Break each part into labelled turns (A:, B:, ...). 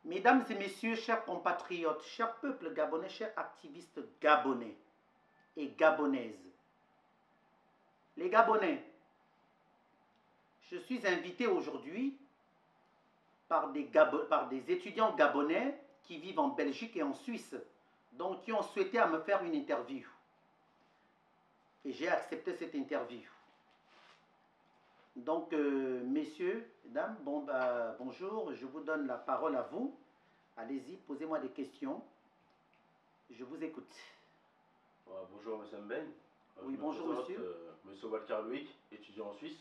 A: Mesdames et messieurs, chers compatriotes, chers peuples gabonais, chers activistes gabonais et gabonaises. Les Gabonais, je suis invité aujourd'hui par des étudiants gabonais qui vivent en Belgique et en Suisse, donc qui ont souhaité à me faire une interview. Et j'ai accepté cette interview. Donc, messieurs, mesdames, bonjour, je vous donne la parole à vous. Allez-y, posez-moi des questions. Je vous écoute.
B: Bonjour, monsieur Mben.
A: Oui, bonjour, monsieur.
B: Monsieur Walker Loïc, étudiant en Suisse.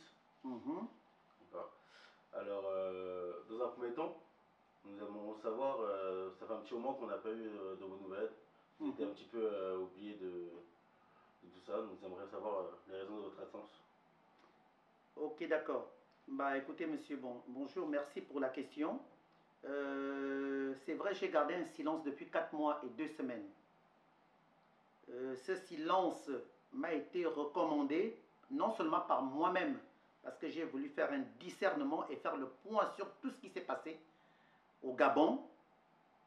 B: Alors, dans un premier temps, nous aimons savoir, ça fait un petit moment qu'on n'a pas eu de vos nouvelles. Vous étiez un petit peu oublié de tout ça. Nous aimerions savoir les raisons de votre absence.
A: Ok, d'accord. Bah, écoutez, monsieur, bonjour, merci pour la question. C'est vrai, j'ai gardé un silence depuis 4 mois et 2 semaines. Ce silence m'a été recommandé, non seulement par moi-même, parce que j'ai voulu faire un discernement et faire le point sur tout ce qui s'est passé au Gabon,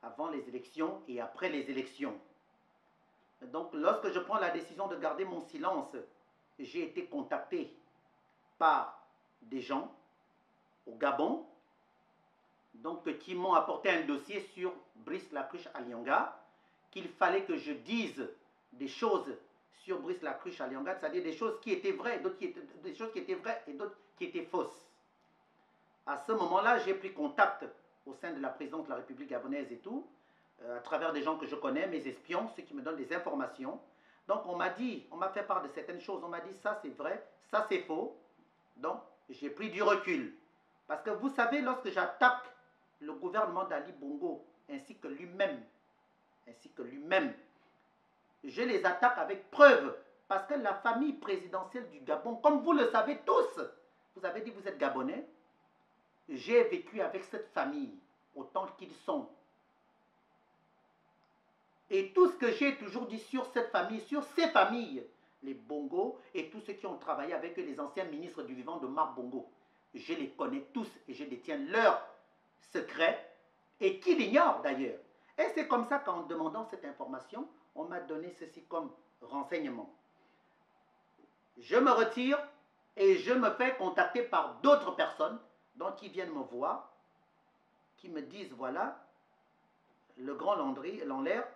A: avant les élections et après les élections. Donc, lorsque je prends la décision de garder mon silence, j'ai été contacté par des gens au Gabon, donc qui m'ont apporté un dossier sur Brice Lacruche Alianga, qu'il fallait que je dise des choses sur Brice Lacruche Alianga, c'est-à-dire des choses qui étaient vraies, des choses qui étaient vraies et d'autres qui étaient fausses. À ce moment-là, j'ai pris contact au sein de la présidence de la République gabonaise et tout, à travers des gens que je connais, mes espions, ceux qui me donnent des informations. Donc on m'a dit, on m'a fait part de certaines choses, on m'a dit ça c'est vrai, ça c'est faux. Donc j'ai pris du recul. Parce que vous savez, lorsque j'attaque le gouvernement d'Ali Bongo, ainsi que lui-même, je les attaque avec preuve. Parce que la famille présidentielle du Gabon, comme vous le savez tous, vous avez dit que vous êtes Gabonais, j'ai vécu avec cette famille, autant qu'ils sont. Et tout ce que j'ai toujours dit sur cette famille, sur ces familles, les Bongo et tous ceux qui ont travaillé avec eux, les anciens ministres du vivant de Marc Bongo, je les connais tous et je détiens leurs secrets et qui l'ignorent d'ailleurs. Et c'est comme ça qu'en demandant cette information, on m'a donné ceci comme renseignement. Je me retire et je me fais contacter par d'autres personnes donc qui viennent me voir, qui me disent voilà, le grand Lanlaire.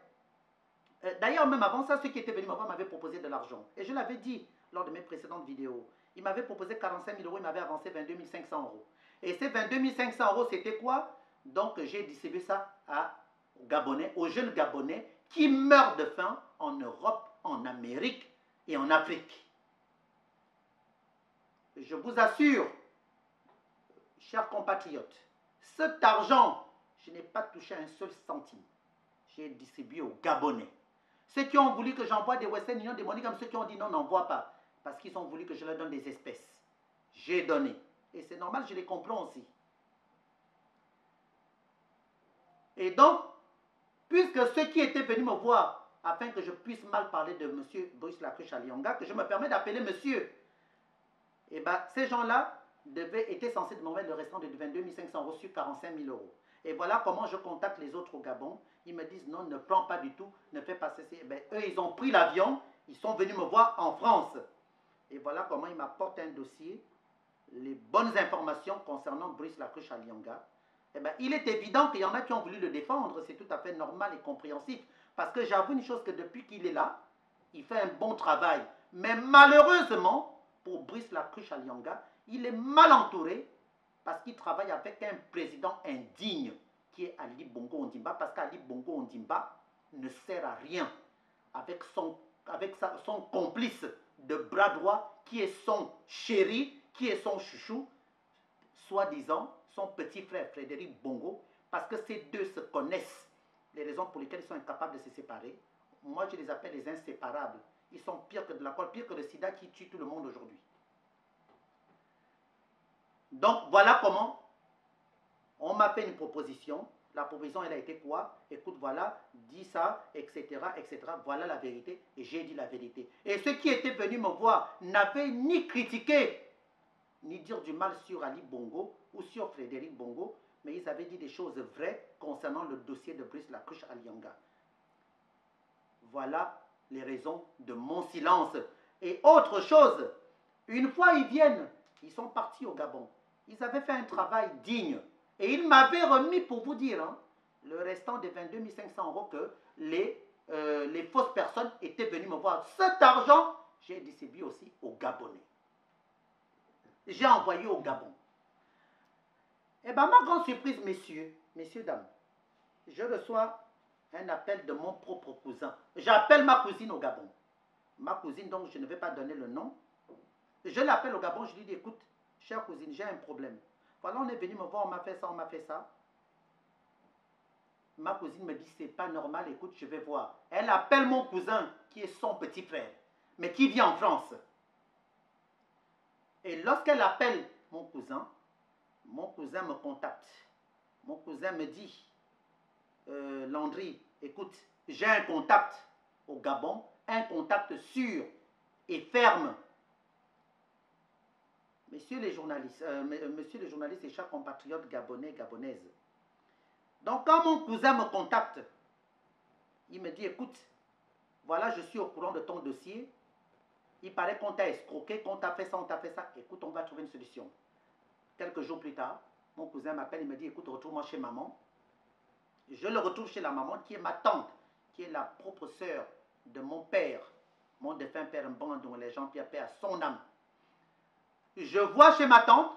A: D'ailleurs, même avant ça, ceux qui étaient venus me voir m'avaient proposé de l'argent. Et je l'avais dit lors de mes précédentes vidéos. Ils m'avaient proposé 45 000 euros, ils m'avaient avancé 22 500 euros. Et ces 22 500 euros, c'était quoi? Donc, j'ai distribué ça aux Gabonais, aux jeunes Gabonais qui meurent de faim en Europe, en Amérique et en Afrique. Je vous assure, chers compatriotes, cet argent, je n'ai pas touché un seul centime. J'ai distribué aux Gabonais. Ceux qui ont voulu que j'envoie des Western Union, des monnaies comme ceux qui ont dit non, n'envoie pas. Parce qu'ils ont voulu que je leur donne des espèces. J'ai donné. Et c'est normal, je les comprends aussi. Et donc, puisque ceux qui étaient venus me voir, afin que je puisse mal parler de M. Brice Lacruche Alianga, que je me permets d'appeler monsieur, et bien ces gens-là étaient censés m'envoyer le restant de 22 500 euros sur 45 000 euros. Et voilà comment je contacte les autres au Gabon. Ils me disent non, ne prends pas du tout, ne fais pas ceci. Ben, eux, ils ont pris l'avion, ils sont venus me voir en France. Et voilà comment ils m'apportent un dossier, les bonnes informations concernant Brice Lacruche Alianga. Eh ben, il est évident qu'il y en a qui ont voulu le défendre, c'est tout à fait normal et compréhensif. Parce que j'avoue une chose, que depuis qu'il est là, il fait un bon travail. Mais malheureusement, pour Brice Lacruche Alianga, il est mal entouré parce qu'il travaille avec un président indigne qui est Ali Bongo Ondimba, parce qu'Ali Bongo Ondimba ne sert à rien avec son complice de bras droit qui est son chéri, qui est son chouchou, soi-disant son petit frère Frédéric Bongo, parce que ces deux se connaissent. Les raisons pour lesquelles ils sont incapables de se séparer, moi je les appelle les inséparables. Ils sont pires que de la colle, pire que le sida qui tue tout le monde aujourd'hui. Donc voilà comment on m'a fait une proposition. La proposition, elle a été quoi? Écoute, voilà, dis ça, etc., etc. Voilà la vérité. Et j'ai dit la vérité. Et ceux qui étaient venus me voir n'avaient ni critiqué, ni dire du mal sur Ali Bongo ou sur Frédéric Bongo, mais ils avaient dit des choses vraies concernant le dossier de Brice Lacruche à Lianga. Voilà les raisons de mon silence. Et autre chose, une fois ils viennent, ils sont partis au Gabon. Ils avaient fait un travail digne. Et ils m'avaient remis, pour vous dire, hein, le restant des 22 500 € que les fausses personnes étaient venues me voir. Cet argent, j'ai distribué aussi aux Gabonais. J'ai envoyé au Gabon. Et bien, ma grande surprise, messieurs, dames, je reçois un appel de mon propre cousin. J'appelle ma cousine au Gabon. Ma cousine, donc je ne vais pas donner le nom. Je l'appelle au Gabon, je lui dis, écoute, chère cousine, j'ai un problème. Voilà, on est venu me voir, on m'a fait ça, on m'a fait ça. Ma cousine me dit, c'est pas normal, écoute, je vais voir. Elle appelle mon cousin, qui est son petit frère, mais qui vit en France. Et lorsqu'elle appelle mon cousin me contacte. Mon cousin me dit, Landry, écoute, j'ai un contact au Gabon, un contact sûr et ferme. Messieurs les journalistes et chers compatriotes gabonais, gabonaises. Donc quand mon cousin me contacte, il me dit, écoute, voilà, je suis au courant de ton dossier. Il paraît qu'on t'a escroqué, qu'on t'a fait ça, on t'a fait ça. Écoute, on va trouver une solution. Quelques jours plus tard, mon cousin m'appelle, il me dit, écoute, retrouve-moi chez maman. Je le retrouve chez la maman, qui est ma tante, qui est la propre sœur de mon père, mon défunt père Mbang, dont les gens Pierre à son âme. Je vois chez ma tante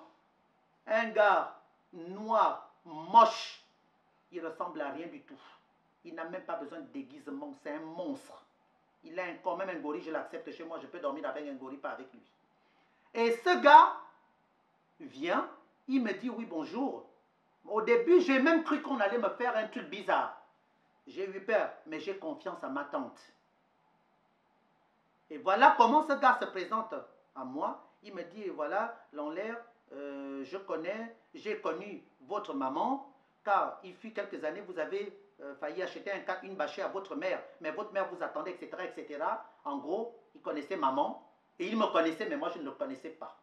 A: un gars noir, moche. Il ressemble à rien du tout. Il n'a même pas besoin de déguisement, c'est un monstre. Il a quand même un gorille, je l'accepte chez moi, je peux dormir avec un gorille, pas avec lui. Et ce gars vient, il me dit oui, bonjour. Au début, j'ai même cru qu'on allait me faire un truc bizarre. J'ai eu peur, mais j'ai confiance à ma tante. Et voilà comment ce gars se présente à moi. Il me dit, voilà, Lanlaire, j'ai connu votre maman, car il fut quelques années, vous avez failli acheter une bâchée à votre mère, mais votre mère vous attendait, etc., etc. En gros, il connaissait maman, et il me connaissait, mais moi je ne le connaissais pas.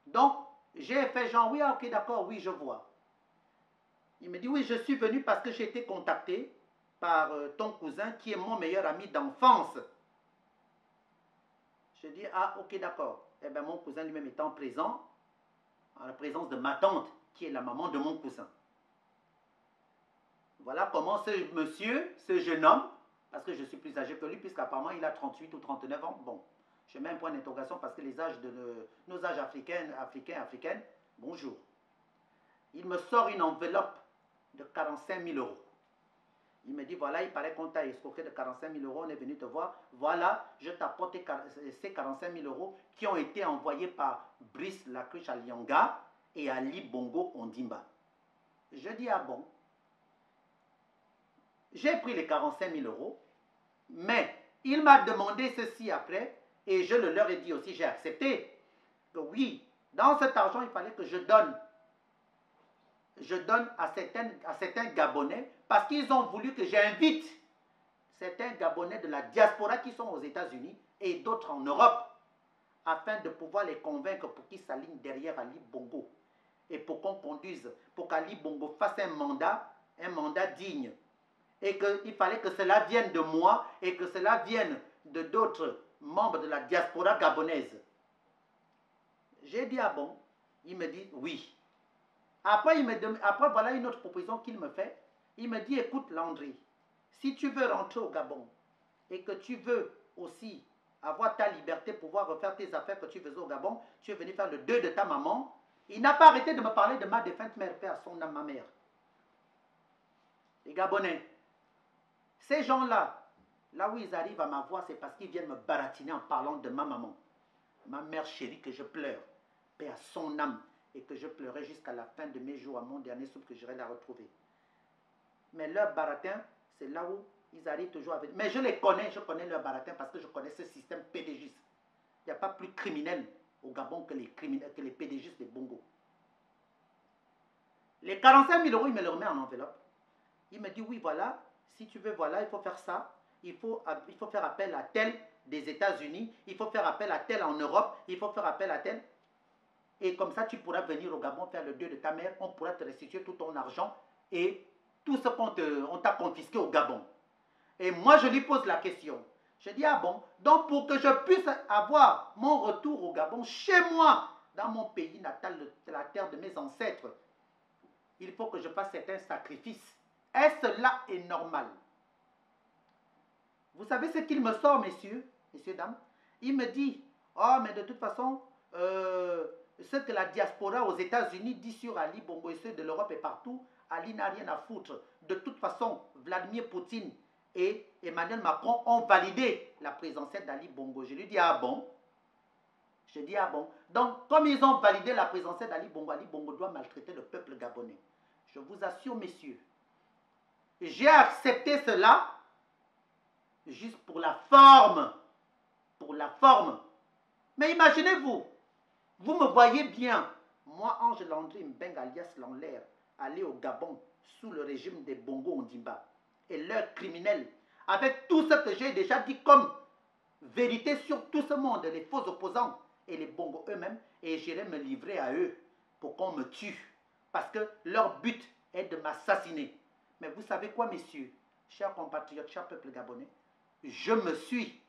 A: Donc, j'ai fait genre, oui, ok, d'accord, oui, je vois. Il me dit, oui, je suis venu parce que j'ai été contacté par ton cousin, qui est mon meilleur ami d'enfance. Je dis, ah, ok, d'accord. Eh bien, mon cousin lui-même étant présent, en la présence de ma tante, qui est la maman de mon cousin. Voilà comment ce monsieur, ce jeune homme, parce que je suis plus âgé que lui, puisqu'apparemment il a 38 ou 39 ans, bon, je mets un point d'interrogation parce que les âges nos âges africaines, bonjour. Il me sort une enveloppe de 45 000 €. Il me dit, voilà, il paraît qu'on t'a escroqué de 45 000 €, on est venu te voir. Voilà, je t'apporte ces 45 000 € qui ont été envoyés par Brice Lacruche à Lianga et Ali Bongo Ondimba. Je dis, ah bon. J'ai pris les 45 000 €, mais il m'a demandé ceci après, et je le leur ai dit aussi, j'ai accepté, que oui, dans cet argent, il fallait que je donne à certains Gabonais, parce qu'ils ont voulu que j'invite certains Gabonais de la diaspora qui sont aux États-Unis et d'autres en Europe, afin de pouvoir les convaincre pour qu'ils s'alignent derrière Ali Bongo, et pour qu'on conduise, pour qu'Ali Bongo fasse un mandat digne. Et qu'il fallait que cela vienne de moi et que cela vienne de d'autres membres de la diaspora gabonaise. J'ai dit, ah bon? Il me dit, oui. Après, voilà une autre proposition qu'il me fait. Il me dit, écoute Landry, si tu veux rentrer au Gabon et que tu veux aussi avoir ta liberté, pouvoir refaire tes affaires que tu faisais au Gabon, tu es venu faire le deuil de ta maman. Il n'a pas arrêté de me parler de ma défunte mère, père, son âme, ma mère. Les Gabonais. Ces gens-là, là où ils arrivent à m'avoir, c'est parce qu'ils viennent me baratiner en parlant de ma maman. Ma mère chérie que je pleure, paix à son âme, et que je pleurais jusqu'à la fin de mes jours, à mon dernier souffle, que j'irai la retrouver. Mais leur baratin, c'est là où ils arrivent toujours avec... Mais je les connais, je connais leur baratin parce que je connais ce système pédégiste. Il n'y a pas plus criminel au Gabon que les pédégistes des Bongo. Les 45 000 €, il me les remet en enveloppe. Il me dit, oui, voilà, si tu veux, voilà, il faut faire ça. Il faut faire appel à tel des États-Unis. Il faut faire appel à tel en Europe. Il faut faire appel à tel. Et comme ça, tu pourras venir au Gabon faire le deuil de ta mère. On pourra te restituer tout ton argent et tout ce qu'on t'a confisqué au Gabon. Et moi, je lui pose la question. Je dis, ah bon, donc pour que je puisse avoir mon retour au Gabon, chez moi, dans mon pays natal, la terre de mes ancêtres, il faut que je fasse certains sacrifices. Est-ce là est normal? Vous savez ce qu'il me sort, messieurs, dames? Il me dit, oh, mais de toute façon, ce que la diaspora aux États-Unis dit sur Ali Bongo et ceux de l'Europe et partout, Ali n'a rien à foutre. De toute façon, Vladimir Poutine et Emmanuel Macron ont validé la présidentielle d'Ali Bongo. Je lui dis, ah bon? Je dis, ah bon? Donc, comme ils ont validé la présidentielle d'Ali Bongo doit maltraiter le peuple gabonais. Je vous assure, messieurs, j'ai accepté cela juste pour la forme. Pour la forme. Mais imaginez-vous, vous me voyez bien, moi, Ange Landry Mbengue alias Lanlaire, aller au Gabon sous le régime des Bongo Ondimba et leurs criminels, avec tout ce que j'ai déjà dit comme vérité sur tout ce monde, les faux opposants et les Bongo eux-mêmes, et j'irai me livrer à eux pour qu'on me tue. Parce que leur but est de m'assassiner. Mais vous savez quoi, messieurs, chers compatriotes, chers peuple gabonais, je me suis,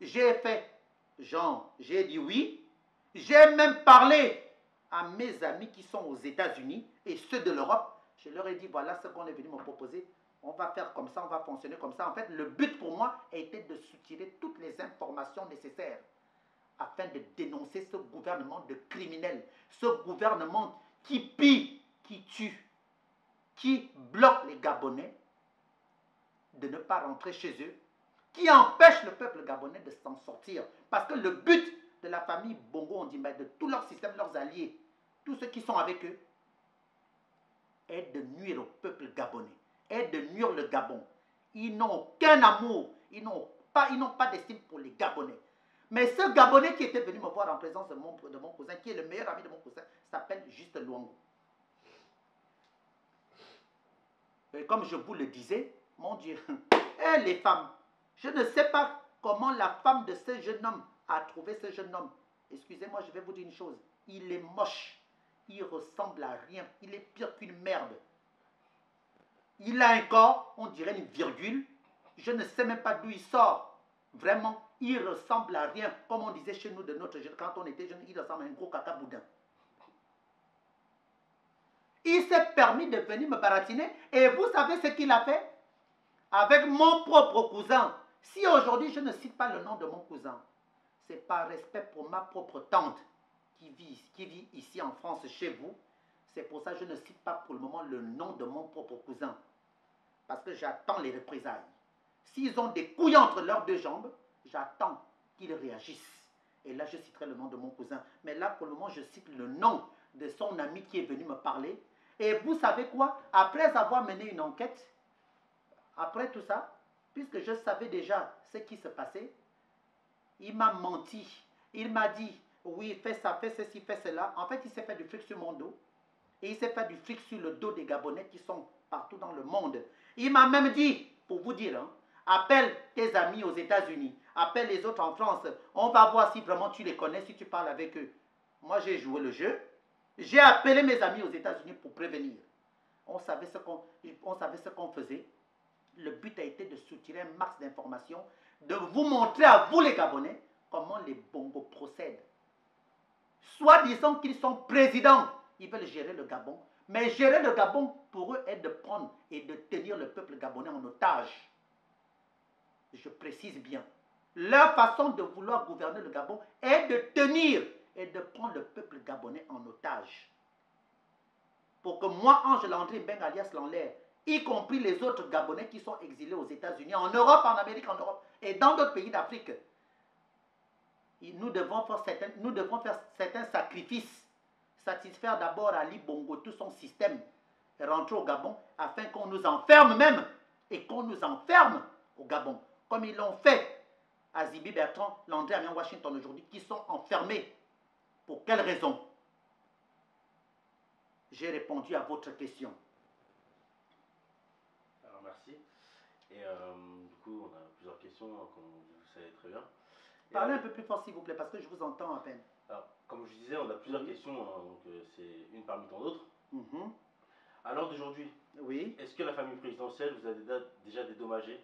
A: j'ai fait, genre, j'ai dit oui, j'ai même parlé à mes amis qui sont aux États-Unis et ceux de l'Europe. Je leur ai dit, voilà ce qu'on est venu me proposer. On va faire comme ça, on va fonctionner comme ça. En fait, le but pour moi a été de soutirer toutes les informations nécessaires afin de dénoncer ce gouvernement de criminels, ce gouvernement qui pille, qui tue, qui bloque les Gabonais de ne pas rentrer chez eux, qui empêche le peuple gabonais de s'en sortir. Parce que le but de la famille Bongo Ondimba, de tout leur système, leurs alliés, tous ceux qui sont avec eux, est de nuire au peuple gabonais, est de nuire le Gabon. Ils n'ont aucun amour, ils n'ont pas d'estime pour les Gabonais. Mais ce Gabonais qui était venu me voir en présence de mon cousin, qui est le meilleur ami de mon cousin, s'appelle Juste Luango. Et comme je vous le disais, mon Dieu, et les femmes, je ne sais pas comment la femme de ce jeune homme a trouvé ce jeune homme. Excusez-moi, je vais vous dire une chose. Il est moche. Il ressemble à rien. Il est pire qu'une merde. Il a un corps, on dirait une virgule. Je ne sais même pas d'où il sort. Vraiment, il ressemble à rien. Comme on disait chez nous de notre jeune, quand on était jeune, il ressemble à un gros caca boudin. Il s'est permis de venir me baratiner. Et vous savez ce qu'il a fait? Avec mon propre cousin. Si aujourd'hui je ne cite pas le nom de mon cousin, c'est par respect pour ma propre tante qui vit ici en France chez vous. C'est pour ça que je ne cite pas pour le moment le nom de mon propre cousin. Parce que j'attends les représailles. S'ils ont des couilles entre leurs deux jambes, j'attends qu'ils réagissent. Et là, je citerai le nom de mon cousin. Mais là, pour le moment, je cite le nom de son ami qui est venu me parler. Et vous savez quoi? Après avoir mené une enquête, après tout ça, puisque je savais déjà ce qui se passait, il m'a menti. Il m'a dit, oui, fais ça, fais ceci, fais cela. En fait, il s'est fait du fric sur mon dos. Et il s'est fait du fric sur le dos des Gabonais qui sont partout dans le monde. Il m'a même dit, pour vous dire, hein, appelle tes amis aux États-Unis, appelle les autres en France. On va voir si vraiment tu les connais, si tu parles avec eux. Moi, j'ai joué le jeu. J'ai appelé mes amis aux États-Unis pour prévenir. On savait ce qu'on faisait. Le but a été de soutirer un max d'informations, de vous montrer à vous les Gabonais comment les Bongo procèdent. Soit disant qu'ils sont présidents, ils veulent gérer le Gabon, mais gérer le Gabon pour eux est de prendre et de tenir le peuple gabonais en otage. Je précise bien. Leur façon de vouloir gouverner le Gabon est de tenir et de prendre le peuple gabonais en otage. Pour que moi, Ange Landry Mbengue alias Lanlaire, y compris les autres Gabonais qui sont exilés aux États-Unis, en Europe, en Amérique, en Europe et dans d'autres pays d'Afrique, nous devons faire certains sacrifices, satisfaire d'abord Ali Bongo, tout son système, et rentrer au Gabon afin qu'on nous enferme même, et qu'on nous enferme au Gabon, comme ils l'ont fait à Zibi Bertrand, Landry Amiens Washington aujourd'hui, qui sont enfermés. Pour quelle raison? J'ai répondu à votre question.
B: Alors merci. Et du coup, on a plusieurs questions, comme vous le savez très bien.
A: Parlez un peu plus fort s'il vous plaît, parce que je vous entends à peine.
B: Alors, comme je disais, on a plusieurs questions, hein, donc c'est une parmi tant d'autres.
A: Mhm.
B: À l'heure d'aujourd'hui,
A: Oui.
B: est-ce que la famille présidentielle vous a déjà dédommagé?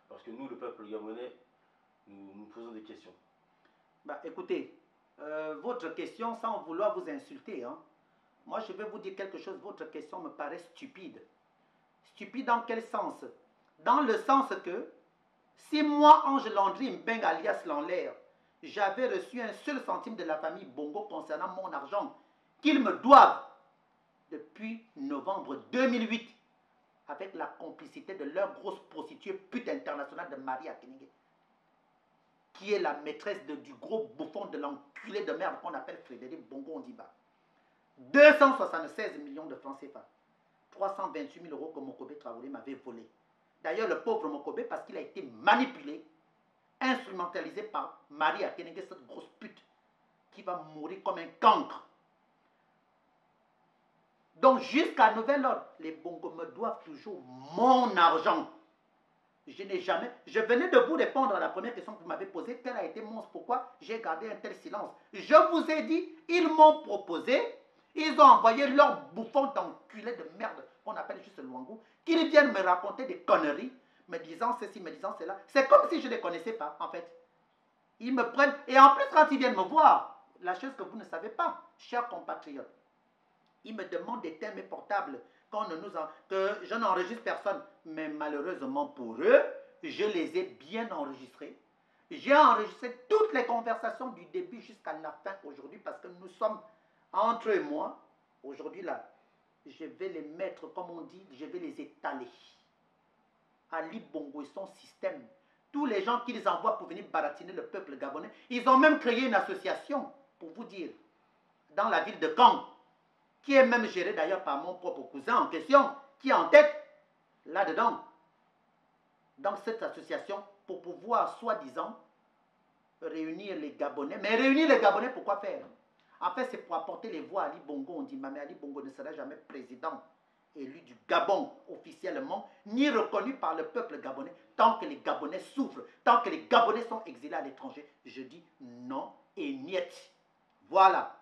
B: Parce que nous, le peuple gabonais, nous posons des questions.
A: Bah, écoutez, votre question, sans vouloir vous insulter, hein, moi je vais vous dire quelque chose, votre question me paraît stupide. Stupide dans quel sens? Dans le sens que, si moi, Ange Landry Mbeng alias Lanlaire, j'avais reçu un seul centime de la famille Bongo concernant mon argent qu'ils me doivent depuis novembre 2008, avec la complicité de leur grosse prostituée pute internationale de Marie Akenige, qui est la maîtresse du gros bouffon de l'enculé de merde qu'on appelle Frédéric Bongo Ondiba. 276 millions de francs CFA. 328 000 euros que Mokobé Traoré m'avait volé. D'ailleurs, le pauvre Mokobé, parce qu'il a été manipulé, instrumentalisé par Marie Akenenge, cette grosse pute, qui va mourir comme un cancre. Donc, jusqu'à nouvel ordre, les Bongos me doivent toujours mon argent. Je n'ai jamais... Je venais de vous répondre à la première question que vous m'avez posée. Quel a été mon... Pourquoi j'ai gardé un tel silence? Je vous ai dit, ils m'ont proposé, ils ont envoyé leur bouffon d'enculé de merde, qu'on appelle juste le Luangou, qu'ils viennent me raconter des conneries, me disant ceci, me disant cela. C'est comme si je ne les connaissais pas, en fait. Ils me prennent... Et en plus, quand ils viennent me voir, la chose que vous ne savez pas, chers compatriotes, ils me demandent d'éteindre mes portables, que je n'enregistre personne. Mais malheureusement pour eux, je les ai bien enregistrés. J'ai enregistré toutes les conversations du début jusqu'à la fin aujourd'hui parce que nous sommes entre eux et moi. Aujourd'hui là, je vais les mettre, comme on dit, je vais les étaler. Ali Bongo et son système. Tous les gens qu'ils envoient pour venir baratiner le peuple gabonais, ils ont même créé une association, pour vous dire, dans la ville de Caen, qui est même gérée d'ailleurs par mon propre cousin en question, qui est en tête là-dedans, dans cette association, pour pouvoir, soi-disant, réunir les Gabonais. Mais réunir les Gabonais, pourquoi faire? En fait, c'est pour apporter les voix à Ali Bongo. On dit, mais Ali Bongo ne sera jamais président élu du Gabon officiellement, ni reconnu par le peuple gabonais, tant que les Gabonais souffrent, tant que les Gabonais sont exilés à l'étranger. Je dis non et niet. Voilà.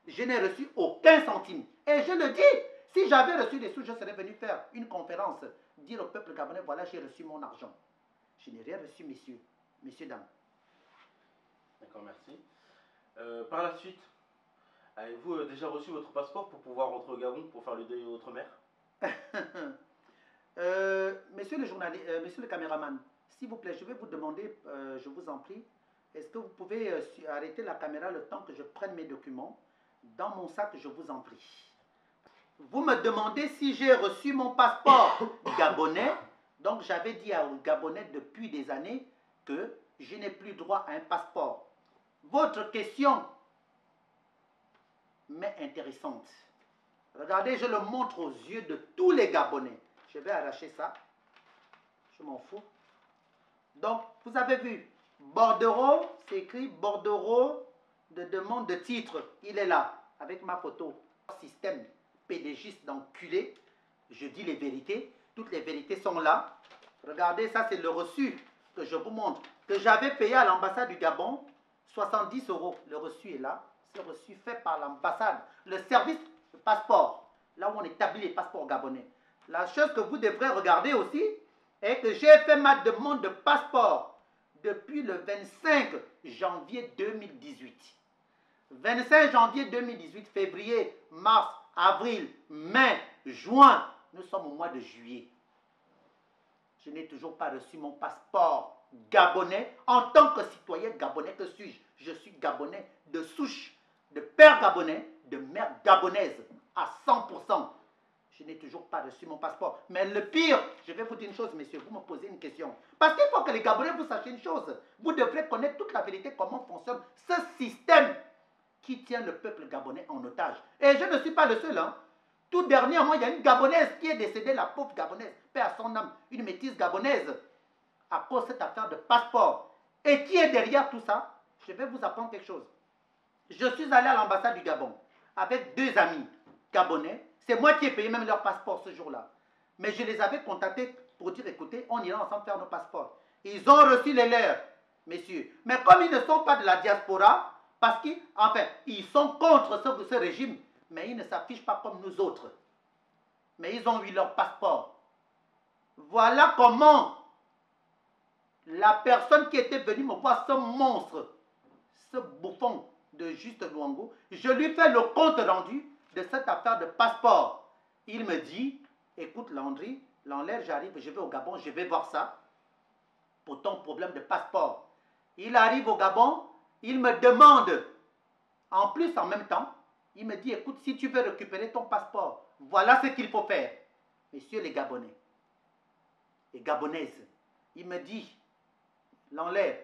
A: Je n'ai reçu aucun centime. Et je le dis, si j'avais reçu des sous, je serais venu faire une conférence, dire au peuple gabonais, voilà, j'ai reçu mon argent. Je n'ai rien reçu, messieurs, dames.
B: D'accord, merci. Par la suite, avez-vous déjà reçu votre passeport pour pouvoir rentrer au Gabon pour faire le deuil de votre mère?
A: Monsieur le journaliste, monsieur le caméraman, s'il vous plaît, je vais vous demander, je vous en prie, est-ce que vous pouvez arrêter la caméra le temps que je prenne mes documents dans mon sac, je vous en prie. Vous me demandez si j'ai reçu mon passeport gabonais. Donc j'avais dit aux Gabonais depuis des années que je n'ai plus droit à un passeport. Votre question m'est intéressante. Regardez, je le montre aux yeux de tous les Gabonais. Je vais arracher ça. Je m'en fous. Donc, vous avez vu, bordereau, c'est écrit bordereau de demande de titre. Il est là, avec ma photo. Système pédégiste d'enculé. Je dis les vérités. Toutes les vérités sont là. Regardez, ça c'est le reçu que je vous montre. Que j'avais payé à l'ambassade du Gabon, 70 €. Le reçu est là. C'est reçu fait par l'ambassade. Le service de passeport. Là où on établit les passeports gabonais. La chose que vous devrez regarder aussi est que j'ai fait ma demande de passeport depuis le 25 janvier 2018. 25 janvier 2018, février, mars, avril, mai, juin, nous sommes au mois de juillet. Je n'ai toujours pas reçu mon passeport gabonais. En tant que citoyen gabonais, que suis-je? Je suis gabonais de souche, de père gabonais, de mère gabonaise, à 100%. Je n'ai toujours pas reçu mon passeport. Mais le pire, je vais vous dire une chose, messieurs, vous me posez une question. Parce qu'il faut que les Gabonais vous sachiez une chose. Vous devrez connaître toute la vérité, comment fonctionne ce système qui tient le peuple gabonais en otage. Et je ne suis pas le seul. Hein. Tout dernièrement, il y a une Gabonaise qui est décédée, la pauvre Gabonaise, paix à son âme, une métisse gabonaise, à cause de cette affaire de passeport. Et qui est derrière tout ça? Je vais vous apprendre quelque chose. Je suis allé à l'ambassade du Gabon avec 2 amis gabonais. C'est moi qui ai payé même leur passeport ce jour-là. Mais je les avais contactés pour dire, écoutez, on ira ensemble faire nos passeports. Ils ont reçu les leurs, messieurs. Mais comme ils ne sont pas de la diaspora, Parce qu'ils sont contre ce régime, mais ils ne s'affichent pas comme nous autres. Mais ils ont eu leur passeport. Voilà comment la personne qui était venue me voir, ce monstre, ce bouffon de Juste Luango, je lui fais le compte rendu de cette affaire de passeport. Il me dit, écoute Landry, Lanlaire, j'arrive, je vais au Gabon, je vais voir ça pour ton problème de passeport. Il arrive au Gabon, il me demande, en plus en même temps, il me dit, écoute, si tu veux récupérer ton passeport, voilà ce qu'il faut faire. Messieurs les Gabonais et Gabonaises, il me dit, Lanlaire,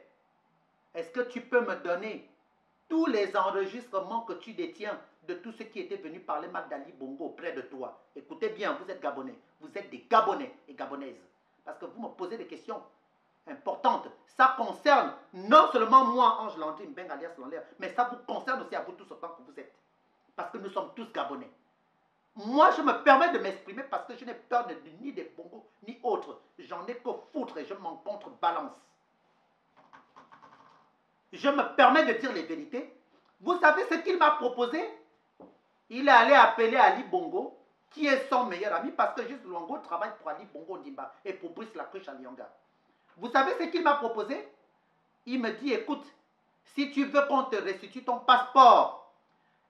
A: est-ce que tu peux me donner tous les enregistrements que tu détiens de tous ceux qui étaient venus parler mal d'Ali Bongo auprès de toi? Écoutez bien, vous êtes Gabonais, vous êtes des Gabonais et Gabonaises, parce que vous me posez des questions importantes. Ça concerne non seulement moi, Ange Landry Mbengue alias Lanlaire, mais ça vous concerne aussi à vous tous autant que vous êtes, parce que nous sommes tous Gabonais. Moi, je me permets de m'exprimer parce que je n'ai peur ni des Bongos ni autres. J'en ai que foutre et je m'en contrebalance. Je me permets de dire les vérités. Vous savez ce qu'il m'a proposé? Il est allé appeler Ali Bongo, qui est son meilleur ami, parce que Juste Luango travaille pour Ali Bongo Ndimba et pour Brice Lacruche Alionga. Vous savez ce qu'il m'a proposé? Il me dit, écoute, si tu veux qu'on te restitue ton passeport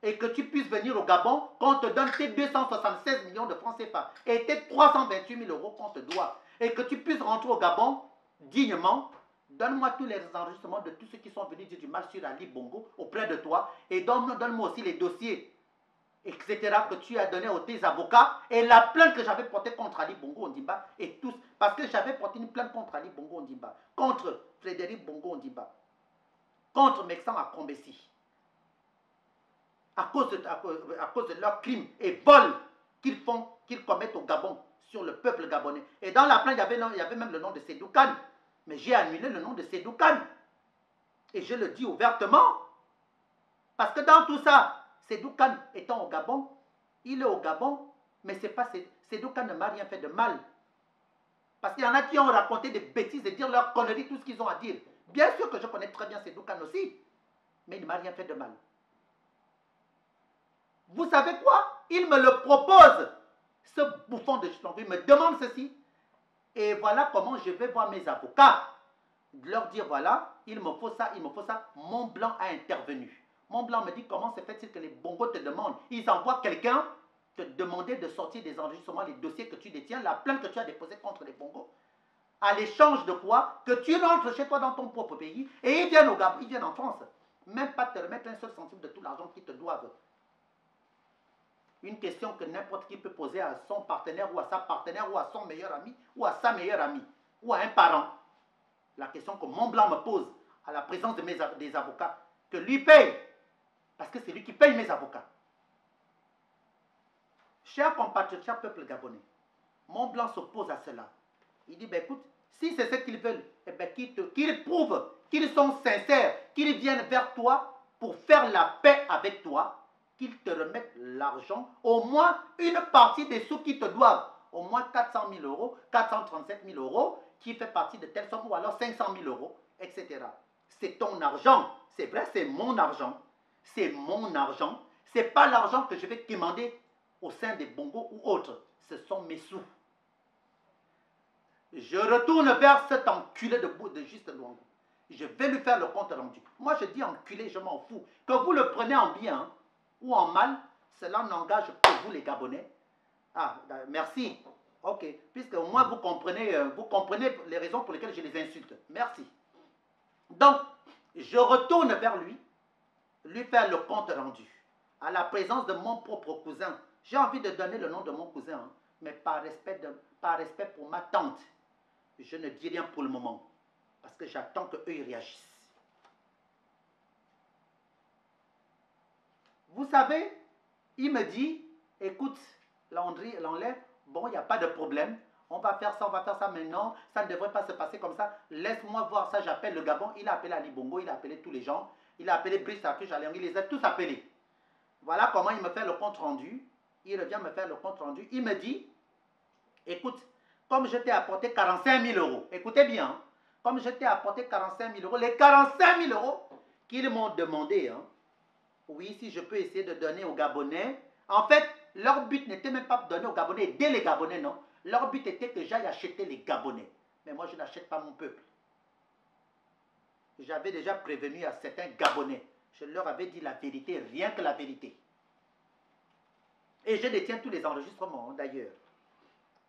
A: et que tu puisses venir au Gabon, qu'on te donne tes 276 millions de francs CFA et tes 328 000 euros qu'on te doit, et que tu puisses rentrer au Gabon dignement, donne-moi tous les enregistrements de tous ceux qui sont venus dire du mal sur Ali Bongo auprès de toi, et donne-moi aussi les dossiers, etc., que tu as donné aux tes avocats, et la plainte que j'avais portée contre Ali Bongo Ondimba, et tous, parce que j'avais porté une plainte contre Ali Bongo Ondimba, contre Frédéric Bongo Ondimba, contre Mexan Akombesi, à cause de leurs crimes et vols qu'ils commettent au Gabon sur le peuple gabonais. Et dans la plainte, il y avait même le nom de Sédou Kane. Mais j'ai annulé le nom de Sédou Kane. Et je le dis ouvertement. Parce que dans tout ça, Sédou Kane étant au Gabon, il est au Gabon, mais c'est pas Sédou Kane ne m'a rien fait de mal. Parce qu'il y en a qui ont raconté des bêtises et dire leurs conneries, tout ce qu'ils ont à dire. Bien sûr que je connais très bien Sédou Kane aussi, mais il ne m'a rien fait de mal. Vous savez quoi? Il me le propose, ce bouffon de Chilambi, il me demande ceci. Et voilà comment je vais voir mes avocats. De leur dire, voilà, il me faut ça, il me faut ça. Mont Blanc a intervenu. Mont Blanc me dit, comment se fait-il que les Bongos te demandent? Ils envoient quelqu'un te demander de sortir des enregistrements, les dossiers que tu détiens, la plainte que tu as déposée contre les Bongos. À l'échange de quoi? Que tu rentres chez toi dans ton propre pays et ils viennent au Gabon, ils viennent en France. Même pas te remettre un seul centime de tout l'argent qu'ils te doivent. Une question que n'importe qui peut poser à son partenaire ou à sa partenaire ou à son meilleur ami ou à sa meilleure amie ou à un parent. La question que Mont Blanc me pose à la présence de des avocats, que lui paye, parce que c'est lui qui paye mes avocats. Chers compatriotes, cher peuple gabonais, Mont Blanc s'oppose à cela. Il dit, ben écoute, si c'est ce qu'ils veulent, eh ben, qu'ils prouvent qu'ils sont sincères, qu'ils viennent vers toi pour faire la paix avec toi, qu'ils te remettent l'argent, au moins une partie des sous qu'ils te doivent, au moins 400 000 euros, 437 000 euros, qui fait partie de telle somme, ou alors 500 000 euros, etc. C'est ton argent, c'est vrai, c'est mon argent, c'est mon argent, c'est pas l'argent que je vais demander au sein des Bongos ou autres, ce sont mes sous. Je retourne vers cet enculé de Juste Luango. Je vais lui faire le compte rendu. Moi je dis enculé, je m'en fous. Que vous le prenez en bien, hein, ou en mal, cela n'engage que vous les Gabonais. Ah, merci. Ok, puisque au moins vous comprenez les raisons pour lesquelles je les insulte. Merci. Donc, je retourne vers lui faire le compte rendu. À la présence de mon propre cousin. J'ai envie de donner le nom de mon cousin, hein, mais par respect pour ma tante. Je ne dis rien pour le moment. Parce que j'attends qu'eux ils réagissent. Vous savez, il me dit, écoute, Lanlaire, bon, il n'y a pas de problème. On va faire ça maintenant. Ça ne devrait pas se passer comme ça. Laisse-moi voir ça. J'appelle le Gabon. Il a appelé Ali Bongo, il a appelé tous les gens. Il a appelé Brice Lacruche Alionga, il les a tous appelés. Voilà comment il me fait le compte rendu. Il revient me faire le compte rendu. Il me dit, écoute, comme je t'ai apporté 45 000 euros, écoutez bien, comme je t'ai apporté 45 000 euros, les 45 000 euros qu'ils m'ont demandé, hein, Oui, si je peux essayer de donner aux Gabonais. En fait, leur but n'était même pas de donner aux Gabonais, aider les Gabonais, non. Leur but était que j'aille acheter les Gabonais. Mais moi, je n'achète pas mon peuple. J'avais déjà prévenu à certains Gabonais. Je leur avais dit la vérité, rien que la vérité. Et je détiens tous les enregistrements, d'ailleurs.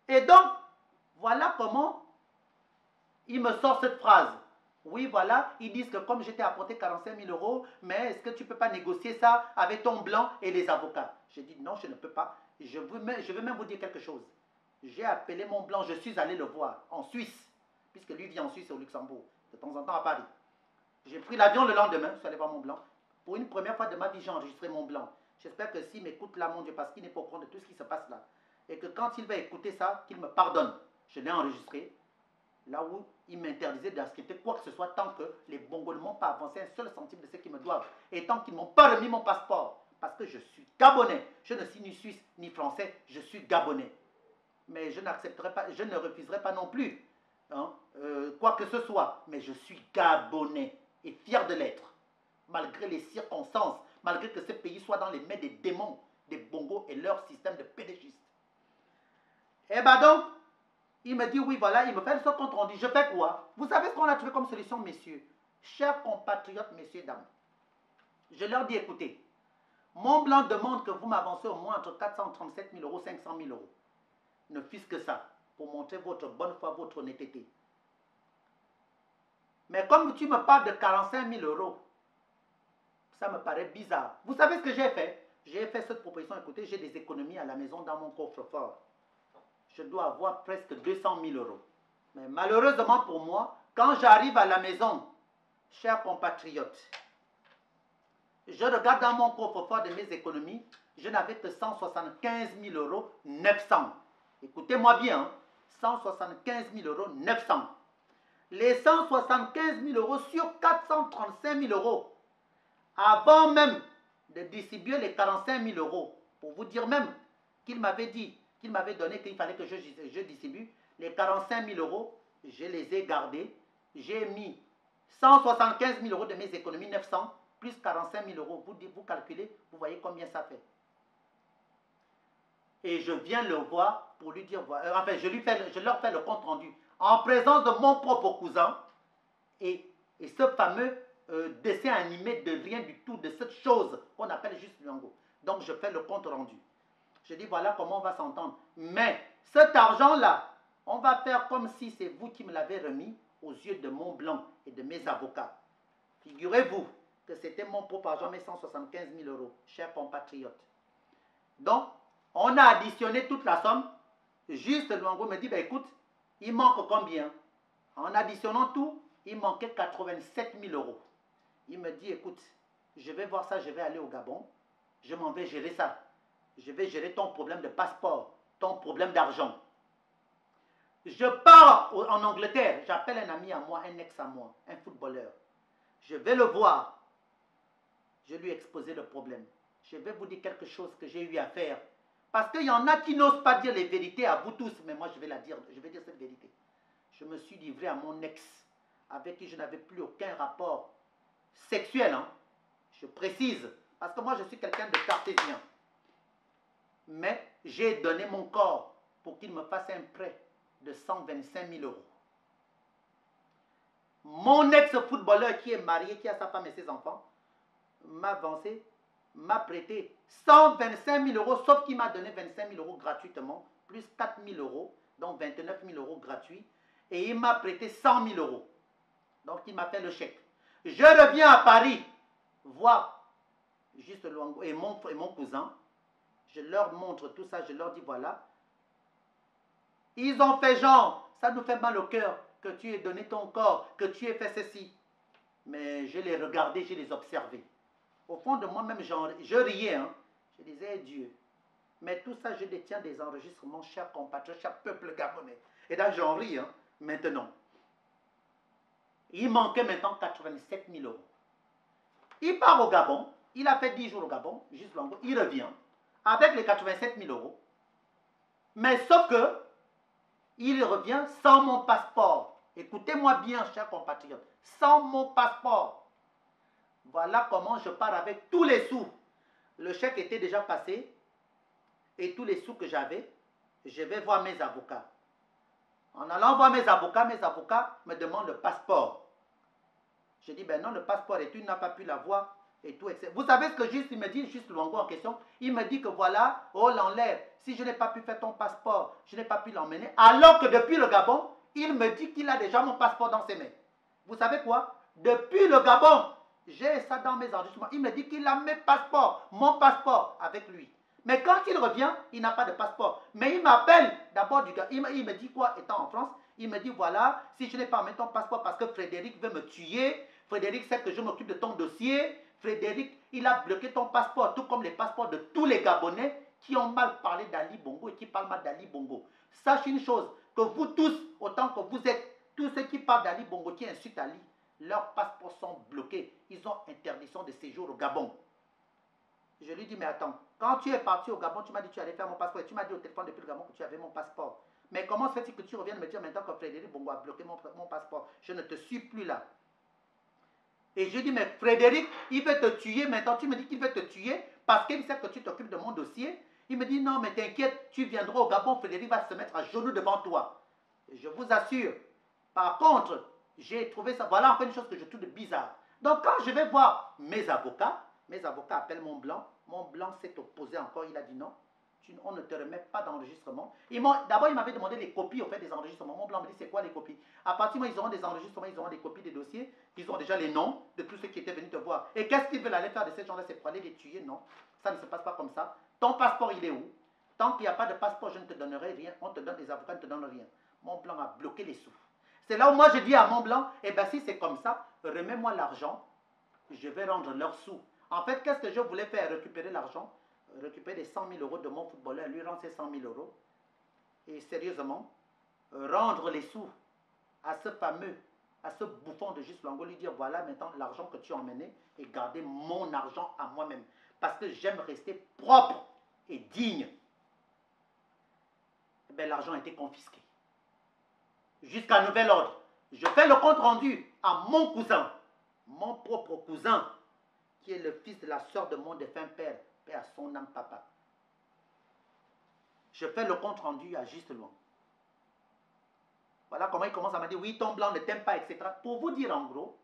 A: Et donc, voilà comment il me sort cette phrase. Oui, voilà, ils disent que comme j'étais apporté 45 000 euros, mais est-ce que tu ne peux pas négocier ça avec ton blanc et les avocats? J'ai dit non, je ne peux pas. Je veux même vous dire quelque chose. J'ai appelé mon blanc, je suis allé le voir en Suisse, puisque lui vit en Suisse et au Luxembourg, de temps en temps à Paris. J'ai pris l'avion le lendemain, je suis allé voir mon blanc. Pour une première fois de ma vie, j'ai enregistré mon blanc. J'espère que s'il m'écoute là, mon Dieu, parce qu'il n'est pas au courant de tout ce qui se passe là, et que quand il va écouter ça, qu'il me pardonne. Je l'ai enregistré, là où il m'interdisait d'accepter quoi que ce soit tant que les Bongos ne m'ont pas avancé un seul centime de ce qu'ils me doivent. Et tant qu'ils ne m'ont pas remis mon passeport. Parce que je suis Gabonais. Je ne suis ni Suisse ni Français, je suis Gabonais. Mais je n'accepterai pas, je ne refuserai pas non plus hein, quoi que ce soit. Mais je suis Gabonais et fier de l'être. Malgré les circonstances, malgré que ce pays soit dans les mains des démons, des Bongos et leur système de pédégistes. Et bien donc, il me dit, oui, voilà, il me fait ce compte rendu. Je fais quoi? Vous savez ce qu'on a trouvé comme solution, messieurs? Chers compatriotes, messieurs, dames. Je leur dis, écoutez, mon blanc demande que vous m'avancez au moins entre 437 000 euros, 500 000 euros. Ne fût-ce que ça, pour montrer votre bonne foi, votre honnêteté. Mais comme tu me parles de 45 000 euros, ça me paraît bizarre. Vous savez ce que j'ai fait? J'ai fait cette proposition, écoutez, j'ai des économies à la maison dans mon coffre-fort. Je dois avoir presque 200 000 euros. Mais malheureusement pour moi, quand j'arrive à la maison, chers compatriotes, je regarde dans mon coffre-fort de mes économies, je n'avais que 175 000 euros 900. Écoutez-moi bien, hein, 175 000 euros 900. Les 175 000 euros sur 435 000 euros, avant même de distribuer les 45 000 euros, pour vous dire même qu'il m'avait dit, qu'il m'avait donné qu'il fallait que je distribue, les 45 000 euros, je les ai gardés. J'ai mis 175 000 euros de mes économies, 900, plus 45 000 euros. Vous calculez, vous voyez combien ça fait. Et je viens le voir pour lui dire, enfin, je leur fais le compte rendu en présence de mon propre cousin et ce fameux dessin animé de rien du tout, de cette chose qu'on appelle juste Luango. Donc je fais le compte rendu. Je dis voilà comment on va s'entendre. Mais cet argent-là, on va faire comme si c'est vous qui me l'avez remis aux yeux de mon blanc et de mes avocats. Figurez-vous que c'était mon propre argent, mes 175 000 euros, chers compatriotes. Donc, on a additionné toute la somme. Juste Luango me dit, ben écoute, il manque combien? En additionnant tout, il manquait 87 000 euros. Il me dit, écoute, je vais voir ça, je vais aller au Gabon, je m'en vais gérer ça. Je vais gérer ton problème de passeport, ton problème d'argent. Je pars en Angleterre, j'appelle un ami à moi, un ex à moi, un footballeur. Je vais le voir. Je lui ai exposé le problème. Je vais vous dire quelque chose que j'ai eu à faire. Parce qu'il y en a qui n'osent pas dire les vérités à vous tous, mais moi je vais la dire, je vais dire cette vérité. Je me suis livré à mon ex, avec qui je n'avais plus aucun rapport sexuel. Hein. Je précise, parce que moi je suis quelqu'un de cartésien. Mais j'ai donné mon corps pour qu'il me fasse un prêt de 125 000 euros. Mon ex-footballeur qui est marié, qui a sa femme et ses enfants, m'a avancé, m'a prêté 125 000 euros, sauf qu'il m'a donné 25 000 euros gratuitement, plus 4 000 euros, donc 29 000 euros gratuits, et il m'a prêté 100 000 euros. Donc il m'a fait le chèque. Je reviens à Paris, voir juste Luango et mon cousin. Je leur montre tout ça, je leur dis voilà. Ils ont fait genre, ça nous fait mal au cœur que tu aies donné ton corps, que tu aies fait ceci. Mais je les regardais, je les observais. Au fond de moi-même, je riais. Hein. Je disais, Dieu. Mais tout ça, je détiens des enregistrements, chers compatriotes, cher peuple gabonais. Et là, j'en ris, hein, maintenant. Il manquait maintenant 87 000 euros. Il part au Gabon. Il a fait 10 jours au Gabon, juste Luango. Il revient avec les 87 000 euros. Mais sauf que, il revient sans mon passeport. Écoutez-moi bien, chers compatriotes. Sans mon passeport. Voilà comment je pars avec tous les sous. Le chèque était déjà passé. Et tous les sous que j'avais, je vais voir mes avocats. En allant voir mes avocats me demandent le passeport. Je dis, ben non, le passeport, et tu n'as pas pu l'avoir, et tout, etc. Vous savez ce que juste, il me dit, juste Luango en question, il me dit que voilà, oh, l'enlève. Si je n'ai pas pu faire ton passeport, je n'ai pas pu l'emmener, alors que depuis le Gabon, il me dit qu'il a déjà mon passeport dans ses mains. Vous savez quoi? Depuis le Gabon, j'ai ça dans mes enregistrements. Il me dit qu'il a mes passeports, mon passeport avec lui. Mais quand il revient, il n'a pas de passeport. Mais il m'appelle d'abord du gars. Il me dit quoi, étant en France? Il me dit voilà, si je n'ai pas mis ton passeport parce que Frédéric veut me tuer, Frédéric sait que je m'occupe de ton dossier, Frédéric, il a bloqué ton passeport, tout comme les passeports de tous les Gabonais qui ont mal parlé d'Ali Bongo et qui parlent mal d'Ali Bongo. Sachez une chose, que vous tous, autant que vous êtes, tous ceux qui parlent d'Ali Bongo, qui insultent Ali, leurs passeports sont bloqués. Ils ont interdiction de séjour au Gabon. Je lui dis, mais attends, quand tu es parti au Gabon, tu m'as dit que tu allais faire mon passeport et tu m'as dit au téléphone depuis le Gabon que tu avais mon passeport. Mais comment se fait-il que tu reviennes me dire maintenant que Frédéric Bongo a bloqué mon passeport? Je ne te suis plus là. Et je dis, mais Frédéric, il veut te tuer maintenant. Tu me dis qu'il veut te tuer parce qu'il sait que tu t'occupes de mon dossier. Il me dit, non, mais t'inquiète, tu viendras au Gabon, Frédéric va se mettre à genoux devant toi. Et je vous assure. Par contre, j'ai trouvé ça, voilà encore une chose que je trouve de bizarre. Donc quand je vais voir mes avocats appellent mon blanc s'est opposé encore, il a dit non, on ne te remet pas d'enregistrement. D'abord, il m'avait demandé les copies au fait des enregistrements. Mon blanc me dit c'est quoi les copies? À partir du moment où ils auront des enregistrements, ils auront des copies des dossiers, ils ont déjà les noms de tous ceux qui étaient venus te voir. Et qu'est-ce qu'ils veulent aller faire de ces gens-là? C'est pour aller les tuer? Non, ça ne se passe pas comme ça. Ton passeport, il est où? Tant qu'il n'y a pas de passeport, je ne te donnerai rien. On te donne, les avocats ne te donnent rien. Mon blanc a bloqué les sous. C'est là où moi je dis à mon blanc, eh bien si c'est comme ça, remets-moi l'argent, je vais rendre leurs sous. En fait, qu'est-ce que je voulais faire? Récupérer l'argent, récupérer les 100 000 euros de mon footballeur, lui rendre ses 100 000 euros, et sérieusement, rendre les sous à ce fameux, à ce bouffon de Juste Luango, lui dire voilà maintenant l'argent que tu as emmené et garder mon argent à moi-même. Parce que j'aime rester propre et digne. Eh bien, l'argent a été confisqué. Jusqu'à nouvel ordre. Je fais le compte rendu à mon cousin, mon propre cousin, qui est le fils de la soeur de mon défunt père, paix à son âme papa. Je fais le compte rendu à Juste Luango. Voilà comment il commence à me dire, oui, ton blanc ne t'aime pas, etc. Pour vous dire en gros,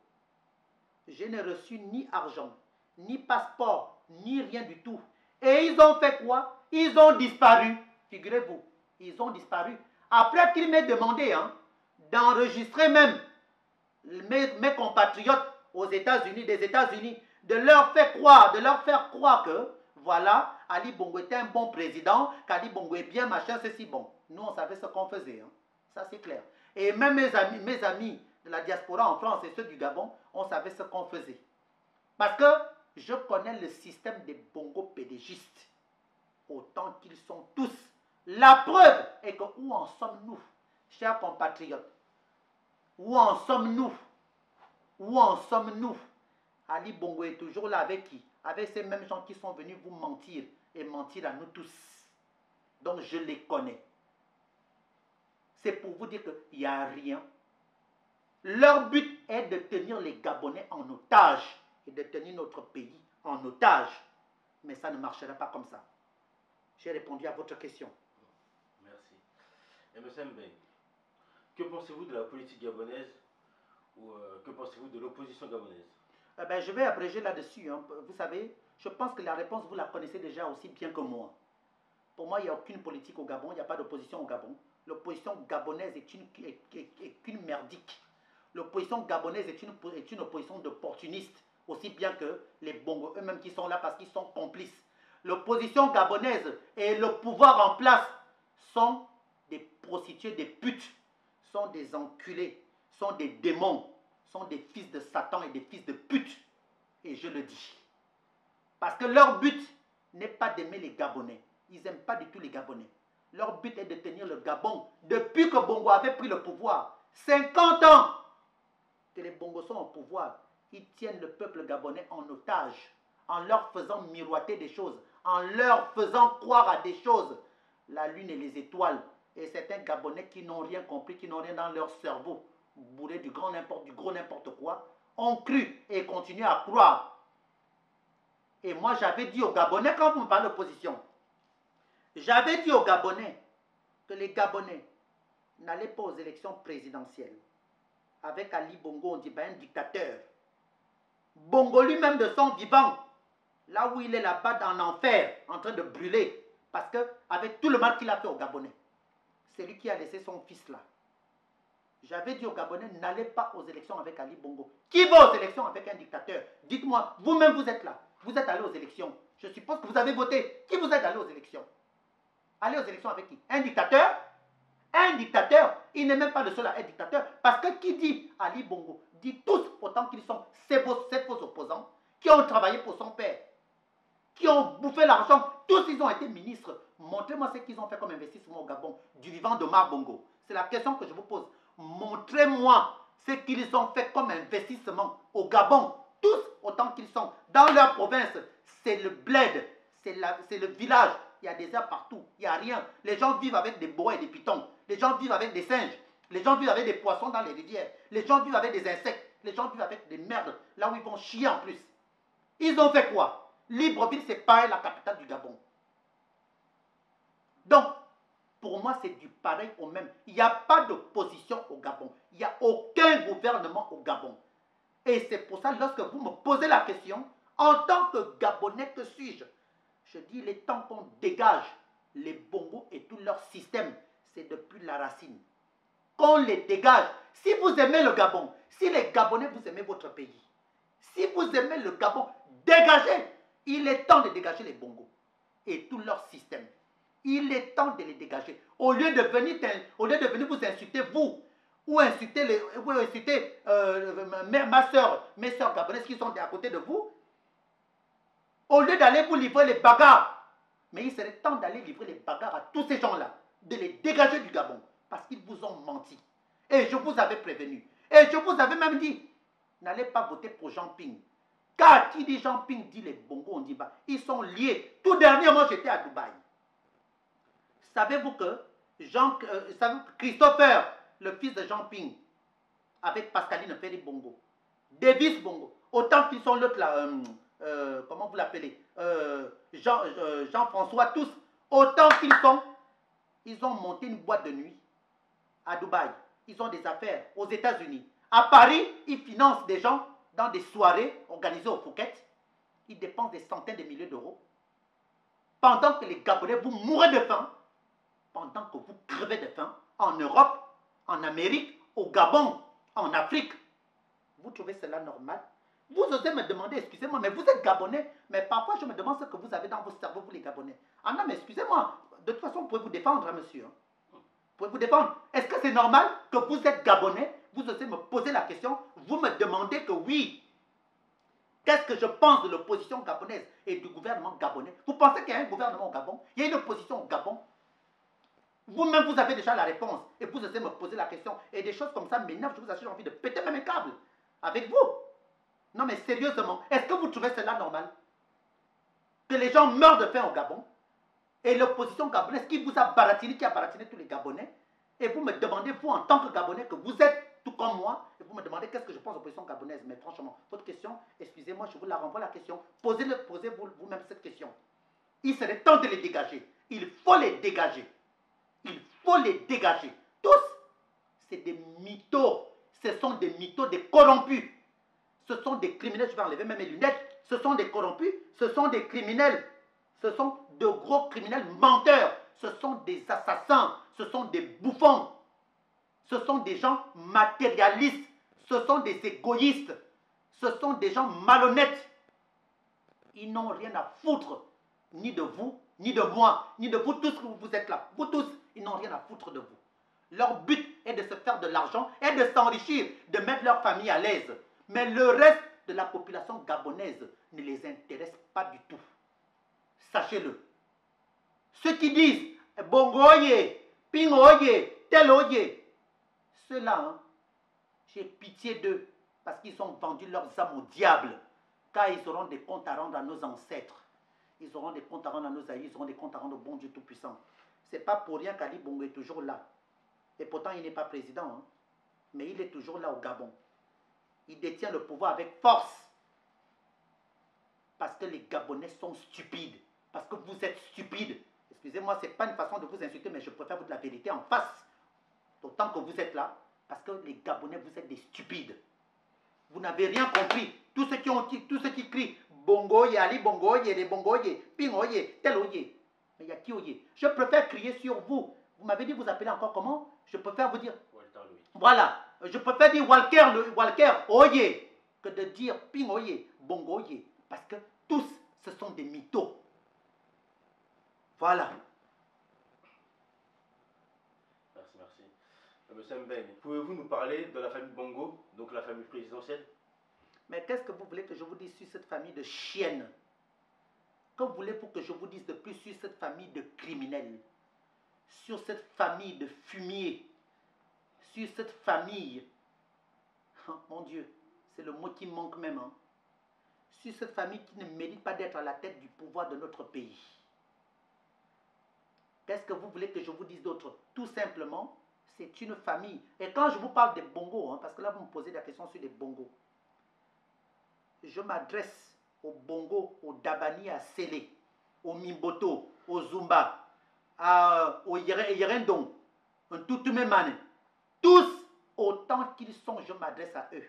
A: je n'ai reçu ni argent, ni passeport, ni rien du tout. Et ils ont fait quoi? Ils ont disparu. Figurez-vous, ils ont disparu. Après qu'il m'ait demandé d'enregistrer même mes compatriotes aux États-Unis, des États-Unis, de leur faire croire que, voilà, Ali Bongo était un bon président, qu'Ali Bongo est bien, machin, ceci, bon. Nous, on savait ce qu'on faisait, ça c'est clair. Et même mes amis de la diaspora en France et ceux du Gabon, on savait ce qu'on faisait. Parce que je connais le système des Bongo pédégistes, autant qu'ils sont tous. La preuve est que où en sommes-nous, chers compatriotes? Où en sommes-nous? Où en sommes-nous? Ali Bongo est toujours là avec qui? Avec ces mêmes gens qui sont venus vous mentir et mentir à nous tous. Donc je les connais. C'est pour vous dire qu'il n'y a rien. Leur but est de tenir les Gabonais en otage et de tenir notre pays en otage. Mais ça ne marchera pas comme ça. J'ai répondu à votre question.
B: Merci. Et M. Mbeng, que pensez-vous de la politique gabonaise ou que pensez-vous de l'opposition gabonaise?
A: Je vais abréger là-dessus. Vous savez, je pense que la réponse, vous la connaissez déjà aussi bien que moi. Pour moi, il n'y a aucune politique au Gabon, il n'y a pas d'opposition au Gabon. L'opposition gabonaise est qu'une merdique. L'opposition gabonaise est une opposition d'opportunistes, aussi bien que les Bongo eux-mêmes qui sont là parce qu'ils sont complices. L'opposition gabonaise et le pouvoir en place sont des prostituées, des putes, sont des enculés, sont des démons, sont des fils de Satan et des fils de pute. Et je le dis. Parce que leur but n'est pas d'aimer les Gabonais. Ils n'aiment pas du tout les Gabonais. Leur but est de tenir le Gabon. Depuis que Bongo avait pris le pouvoir, 50 ans que les Bongos sont au pouvoir, ils tiennent le peuple gabonais en otage, en leur faisant miroiter des choses, en leur faisant croire à des choses, la lune et les étoiles. Et certains Gabonais qui n'ont rien compris, qui n'ont rien dans leur cerveau, bourrés du gros n'importe quoi, ont cru et continuent à croire Et moi, j'avais dit aux Gabonais, quand vous me parlez d'opposition, j'avais dit aux Gabonais que les Gabonais n'allaient pas aux élections présidentielles avec Ali Bongo, on dit un dictateur. Bongo lui-même de son vivant, là où il est là-bas en enfer, en train de brûler, parce que avec tout le mal qu'il a fait aux Gabonais, c'est lui qui a laissé son fils là. J'avais dit aux Gabonais, n'allez pas aux élections avec Ali Bongo. Qui va aux élections avec un dictateur? Dites-moi, vous-même vous êtes là, vous êtes allé aux élections. Je suppose que vous avez voté. Qui vous êtes allé aux élections? Allez aux élections avec qui? Un dictateur? Un dictateur, il n'est même pas le seul à être dictateur. Parce que qui dit Ali Bongo, dit tous autant qu'ils sont ces faux opposants, qui ont travaillé pour son père, qui ont bouffé l'argent, tous ils ont été ministres. Montrez-moi ce qu'ils ont fait comme investissement au Gabon, du vivant de Mar Bongo. C'est la question que je vous pose. Montrez-moi ce qu'ils ont fait comme investissement au Gabon, tous autant qu'ils sont. Dans leur province, c'est le bled, c'est le village. Il y a des arbres partout, il n'y a rien. Les gens vivent avec des bois et des pitons. Les gens vivent avec des singes. Les gens vivent avec des poissons dans les rivières. Les gens vivent avec des insectes. Les gens vivent avec des merdes, là où ils vont chier en plus. Ils ont fait quoi? Libreville, c'est pareil, la capitale du Gabon. Donc, pour moi, c'est du pareil au même. Il n'y a pas d'opposition au Gabon. Il n'y a aucun gouvernement au Gabon. Et c'est pour ça, lorsque vous me posez la question, en tant que Gabonais, que suis-je? Je dis, il est temps qu'on dégage les Bongos et tout leur système. C'est depuis la racine. Qu'on les dégage. Si vous aimez le Gabon, si les Gabonais, vous aimez votre pays, si vous aimez le Gabon, dégagez. Il est temps de dégager les Bongos et tout leur système. Il est temps de les dégager. Au lieu de venir vous insulter, vous, ou insulter, mes soeurs gabonaises qui sont à côté de vous, au lieu d'aller vous livrer les bagarres. Mais il serait temps d'aller livrer les bagarres à tous ces gens-là, de les dégager du Gabon, parce qu'ils vous ont menti. Et je vous avais prévenu. Et je vous avais même dit, n'allez pas voter pour Jean Ping. Car qui dit Jean Ping dit les Bongos, on dit bah, ils sont liés. Tout dernièrement, j'étais à Dubaï. Savez-vous que Christopher, le fils de Jean Ping, avec Pascaline Ferry Bongo, Davis Bongo, autant qu'ils sont l'autre là, comment vous l'appelez, Jean-François, tous, autant qu'ils sont, ils ont monté une boîte de nuit à Dubaï. Ils ont des affaires aux États-Unis. À Paris, ils financent des gens dans des soirées organisées au Phuket. Ils dépensent des centaines de milliers d'euros. Pendant que les Gabonais, vous mourrez de faim, pendant que vous crevez de faim, en Europe, en Amérique, au Gabon, en Afrique, vous trouvez cela normal? Vous osez me demander, excusez-moi, mais vous êtes Gabonais, mais parfois je me demande ce que vous avez dans vos cerveaux, vous les Gabonais. Ah non, mais excusez-moi, de toute façon, vous pouvez vous défendre, hein, monsieur. Vous pouvez vous défendre. Est-ce que c'est normal que vous êtes Gabonais, vous osez me poser la question, vous me demandez que oui, qu'est-ce que je pense de l'opposition gabonaise et du gouvernement gabonais? Vous pensez qu'il y a un gouvernement au Gabon? Il y a une opposition au Gabon? Vous-même, vous avez déjà la réponse et vous osez me poser la question. Et des choses comme ça m'énervent, je vous assure, j'ai envie de péter même mes câbles avec vous. Non mais sérieusement, est-ce que vous trouvez cela normal? Que les gens meurent de faim au Gabon et l'opposition gabonaise qui vous a baratiné, qui a baratiné tous les Gabonais, et vous me demandez, vous en tant que Gabonais, que vous êtes tout comme moi, et vous me demandez qu'est-ce que je pense de l'opposition gabonaise. Mais franchement, votre question, excusez-moi, je vous la renvoie la question. Posez-vous vous-même cette question. Il serait temps de les dégager. Il faut les dégager. Il faut les dégager. Tous, c'est des mythos. Ce sont des mythos, des corrompus. Ce sont des criminels. Je vais enlever même mes lunettes. Ce sont des corrompus. Ce sont des criminels. Ce sont de gros criminels menteurs. Ce sont des assassins. Ce sont des bouffons. Ce sont des gens matérialistes. Ce sont des égoïstes. Ce sont des gens malhonnêtes. Ils n'ont rien à foutre. Ni de vous, ni de moi, ni de vous tous que vous êtes là. Vous tous, ils n'ont rien à foutre de vous. Leur but est de se faire de l'argent et de s'enrichir, de mettre leur famille à l'aise. Mais le reste de la population gabonaise ne les intéresse pas du tout. Sachez-le. Ceux qui disent Bongoye, Pingoye, Teloye, ceux-là, hein, j'ai pitié d'eux parce qu'ils ont vendu leurs âmes au diable. Car ils auront des comptes à rendre à nos ancêtres. Ils auront des comptes à rendre à nos aïeux, ils auront des comptes à rendre au bon Dieu Tout-Puissant. Ce n'est pas pour rien qu'Ali Bongo est toujours là. Et pourtant, il n'est pas président. Hein. Mais il est toujours là au Gabon. Il détient le pouvoir avec force. parce que les Gabonais sont stupides. Parce que vous êtes stupides. Excusez-moi, ce n'est pas une façon de vous insulter, mais je préfère vous dire la vérité en face. Autant que vous êtes là, parce que les Gabonais, vous êtes des stupides. Vous n'avez rien compris. Tous ceux qui crient Bongo, Ali Bongo, les Bongo, Pingo, tel Oye. Mais il y a qui Oye? Je préfère crier sur vous. Vous m'avez dit vous appelez encore comment? Je préfère vous dire. Voilà. Je préfère dire Walker Oye que de dire Pingo, Bongo, parce que tous, ce sont des mythos. Voilà.
B: Merci. Monsieur Mbeng, pouvez-vous nous parler de la famille Bongo, donc la famille présidentielle?
A: Mais qu'est-ce que vous voulez que je vous dise sur cette famille de chiennes? Que voulez-vous que je vous dise de plus sur cette famille de criminels? Sur cette famille de fumiers? Sur cette famille... Oh, mon Dieu, c'est le mot qui manque même. Hein. Sur cette famille qui ne mérite pas d'être à la tête du pouvoir de notre pays. Qu'est-ce que vous voulez que je vous dise d'autre? Tout simplement, c'est une famille. Et quand je vous parle des bongos, hein, parce que là vous me posez la question sur les bongos, je m'adresse aux bongos, aux Dabani, à Sélé, aux Mimboto, aux Zumba, aux Yerendong, aux Toutumemane. Tous, autant qu'ils sont, je m'adresse à eux.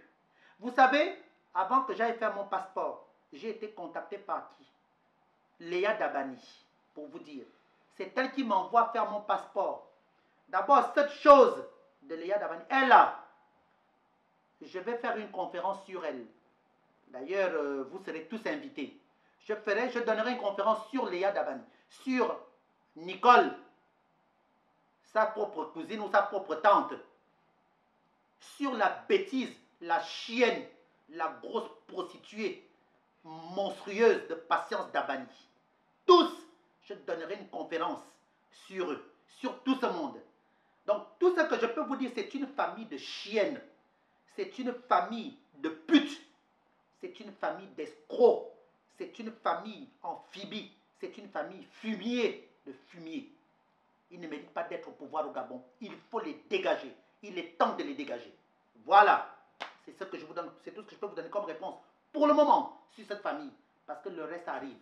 A: Vous savez, avant que j'aille faire mon passeport, j'ai été contacté par qui? Léa Dabani, pour vous dire. C'est elle qui m'envoie faire mon passeport. D'abord, cette chose de Léa Dabani, elle a. Je vais faire une conférence sur elle. D'ailleurs, vous serez tous invités. Je donnerai une conférence sur Léa Dabani, sur Nicole, sa propre cousine ou sa propre tante, sur la bêtise, la chienne, la grosse prostituée monstrueuse de Patience Dabani. Tous, je donnerai une conférence sur eux, sur tout ce monde. Donc, tout ce que je peux vous dire, c'est une famille de chiennes. C'est une famille de putes. C'est une famille d'escrocs. C'est une famille amphibie. C'est une famille fumier de fumier. Ils ne méritent pas d'être au pouvoir au Gabon. Il faut les dégager. Il est temps de les dégager. Voilà. C'est ce que je vous donne. C'est tout ce que je peux vous donner comme réponse pour le moment sur cette famille. Parce que le reste arrive.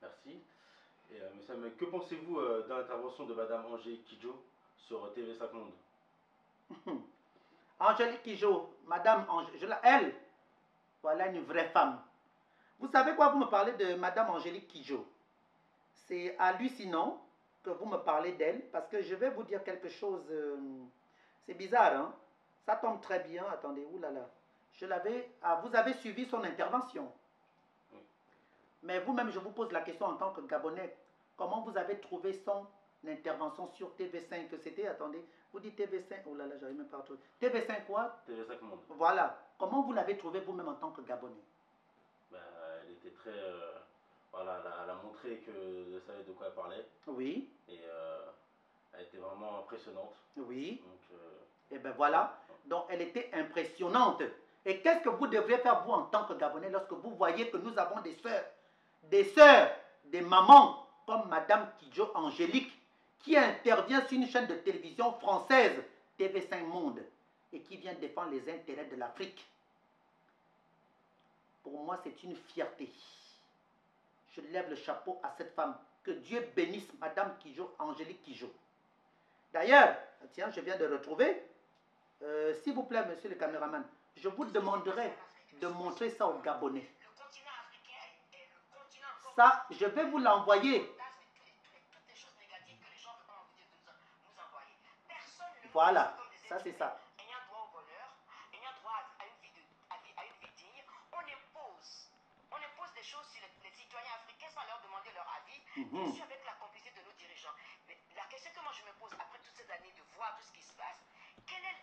B: Merci. Et monsieur, mais que pensez-vous de l'intervention de Madame Angélique Kidjo sur TV5 Monde?
A: Angélique Kidjo, Madame Angélique, elle, voilà une vraie femme. Vous savez quoi, vous me parlez de Madame Angélique Kidjo. C'est hallucinant que vous me parlez d'elle, parce que je vais vous dire quelque chose, c'est bizarre, hein? Ça tombe très bien, attendez, oulala. Vous avez suivi son intervention. Oui. Mais vous-même, je vous pose la question en tant que Gabonais, comment vous avez trouvé son intervention sur TV5 que c'était, attendez, vous dites TV5, oh là là, j'arrive même pas à trouver. TV5 quoi?
B: TV5 Monde.
A: Voilà. Comment vous l'avez trouvé vous-même en tant que Gabonais?
B: Ben, elle était très... voilà, elle a montré qu'elle savait de quoi elle parlait.
A: Oui.
B: Et elle était vraiment impressionnante.
A: Oui.
B: Donc,
A: et bien voilà. Donc elle était impressionnante. Et qu'est-ce que vous devriez faire vous en tant que Gabonais lorsque vous voyez que nous avons des sœurs, des mamans comme Madame Kidjo Angélique qui intervient sur une chaîne de télévision française, TV5 Monde, et qui vient défendre les intérêts de l'Afrique. Pour moi, c'est une fierté. Je lève le chapeau à cette femme. Que Dieu bénisse Madame Kidjo Angélique Kidjo. D'ailleurs, tiens, je viens de retrouver, s'il vous plaît, monsieur le caméraman, je vous demanderai de montrer ça aux Gabonais. Ça, je vais vous l'envoyer. Voilà, ça c'est ça.
C: On impose des choses sur les citoyens africains sans leur demander leur avis, bien sûr avec la complicité de nos dirigeants. Mais la question que moi je me pose après toutes ces années de voir tout ce qui se passe, quel est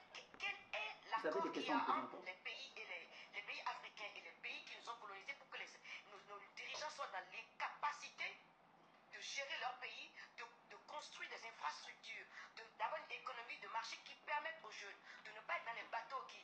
C: l'accord qu'il y a entre les pays et les pays africains et les pays qui nous ont colonisés pour que nos dirigeants soient dans les capacités de gérer leur pays, de construire des infrastructures, d'avoir une économie de marché qui permette aux jeunes de ne pas être dans les bateaux qui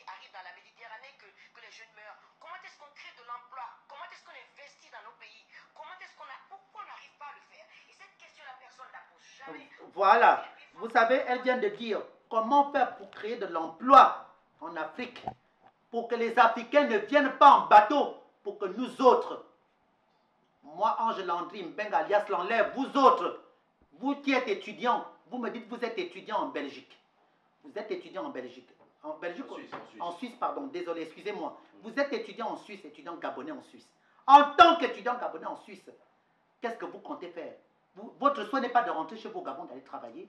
C: arrivent dans la Méditerranée, que les jeunes meurent. Comment est-ce qu'on crée de l'emploi? Comment est-ce qu'on investit dans nos pays? Pourquoi on n'arrive pas à le faire? Et cette question, la personne ne la pose jamais.
A: Voilà. Vous savez, elle vient de dire comment faire pour créer de l'emploi en Afrique. pour que les Africains ne viennent pas en bateau, pour que nous autres, moi, Ange Landry, Mbengue alias l'enlève, vous autres, vous qui êtes étudiants, vous me dites que vous êtes étudiant en Belgique. Vous êtes étudiant en Belgique. En Belgique, en Suisse, pardon, désolé, excusez-moi. Vous êtes étudiant en Suisse, étudiant gabonais en Suisse. En tant qu'étudiant gabonais en Suisse, qu'est-ce que vous comptez faire? Votre souhait n'est pas de rentrer chez vous au Gabon, d'aller travailler.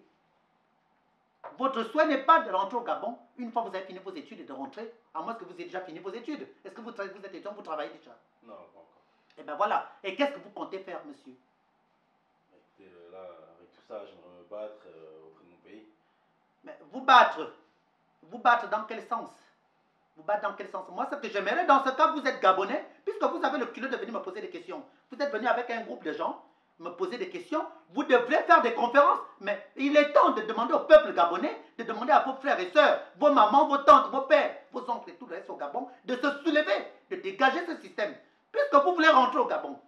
A: Votre souhait n'est pas de rentrer au Gabon une fois que vous avez fini vos études et de rentrer, à moins que vous ayez déjà fini vos études. Est-ce que vous êtes étudiant, vous travaillez déjà?
B: Non, pas encore.
A: Et bien voilà. Et qu'est-ce que vous comptez faire, monsieur?
B: Là, avec tout ça, j'aimerais me battre auprès de mon pays.
A: Mais vous battre dans quel sens? Vous battre dans quel sens? Moi, ce que j'aimerais, dans ce cas, vous êtes Gabonais, puisque vous avez le culot de venir me poser des questions. Vous êtes venu avec un groupe de gens, me poser des questions. Vous devrez faire des conférences, mais il est temps de demander au peuple gabonais, de demander à vos frères et sœurs, vos mamans, vos tantes, vos pères, vos oncles et tout le reste au Gabon, de se soulever, de dégager ce système. Puisque vous voulez rentrer au Gabon.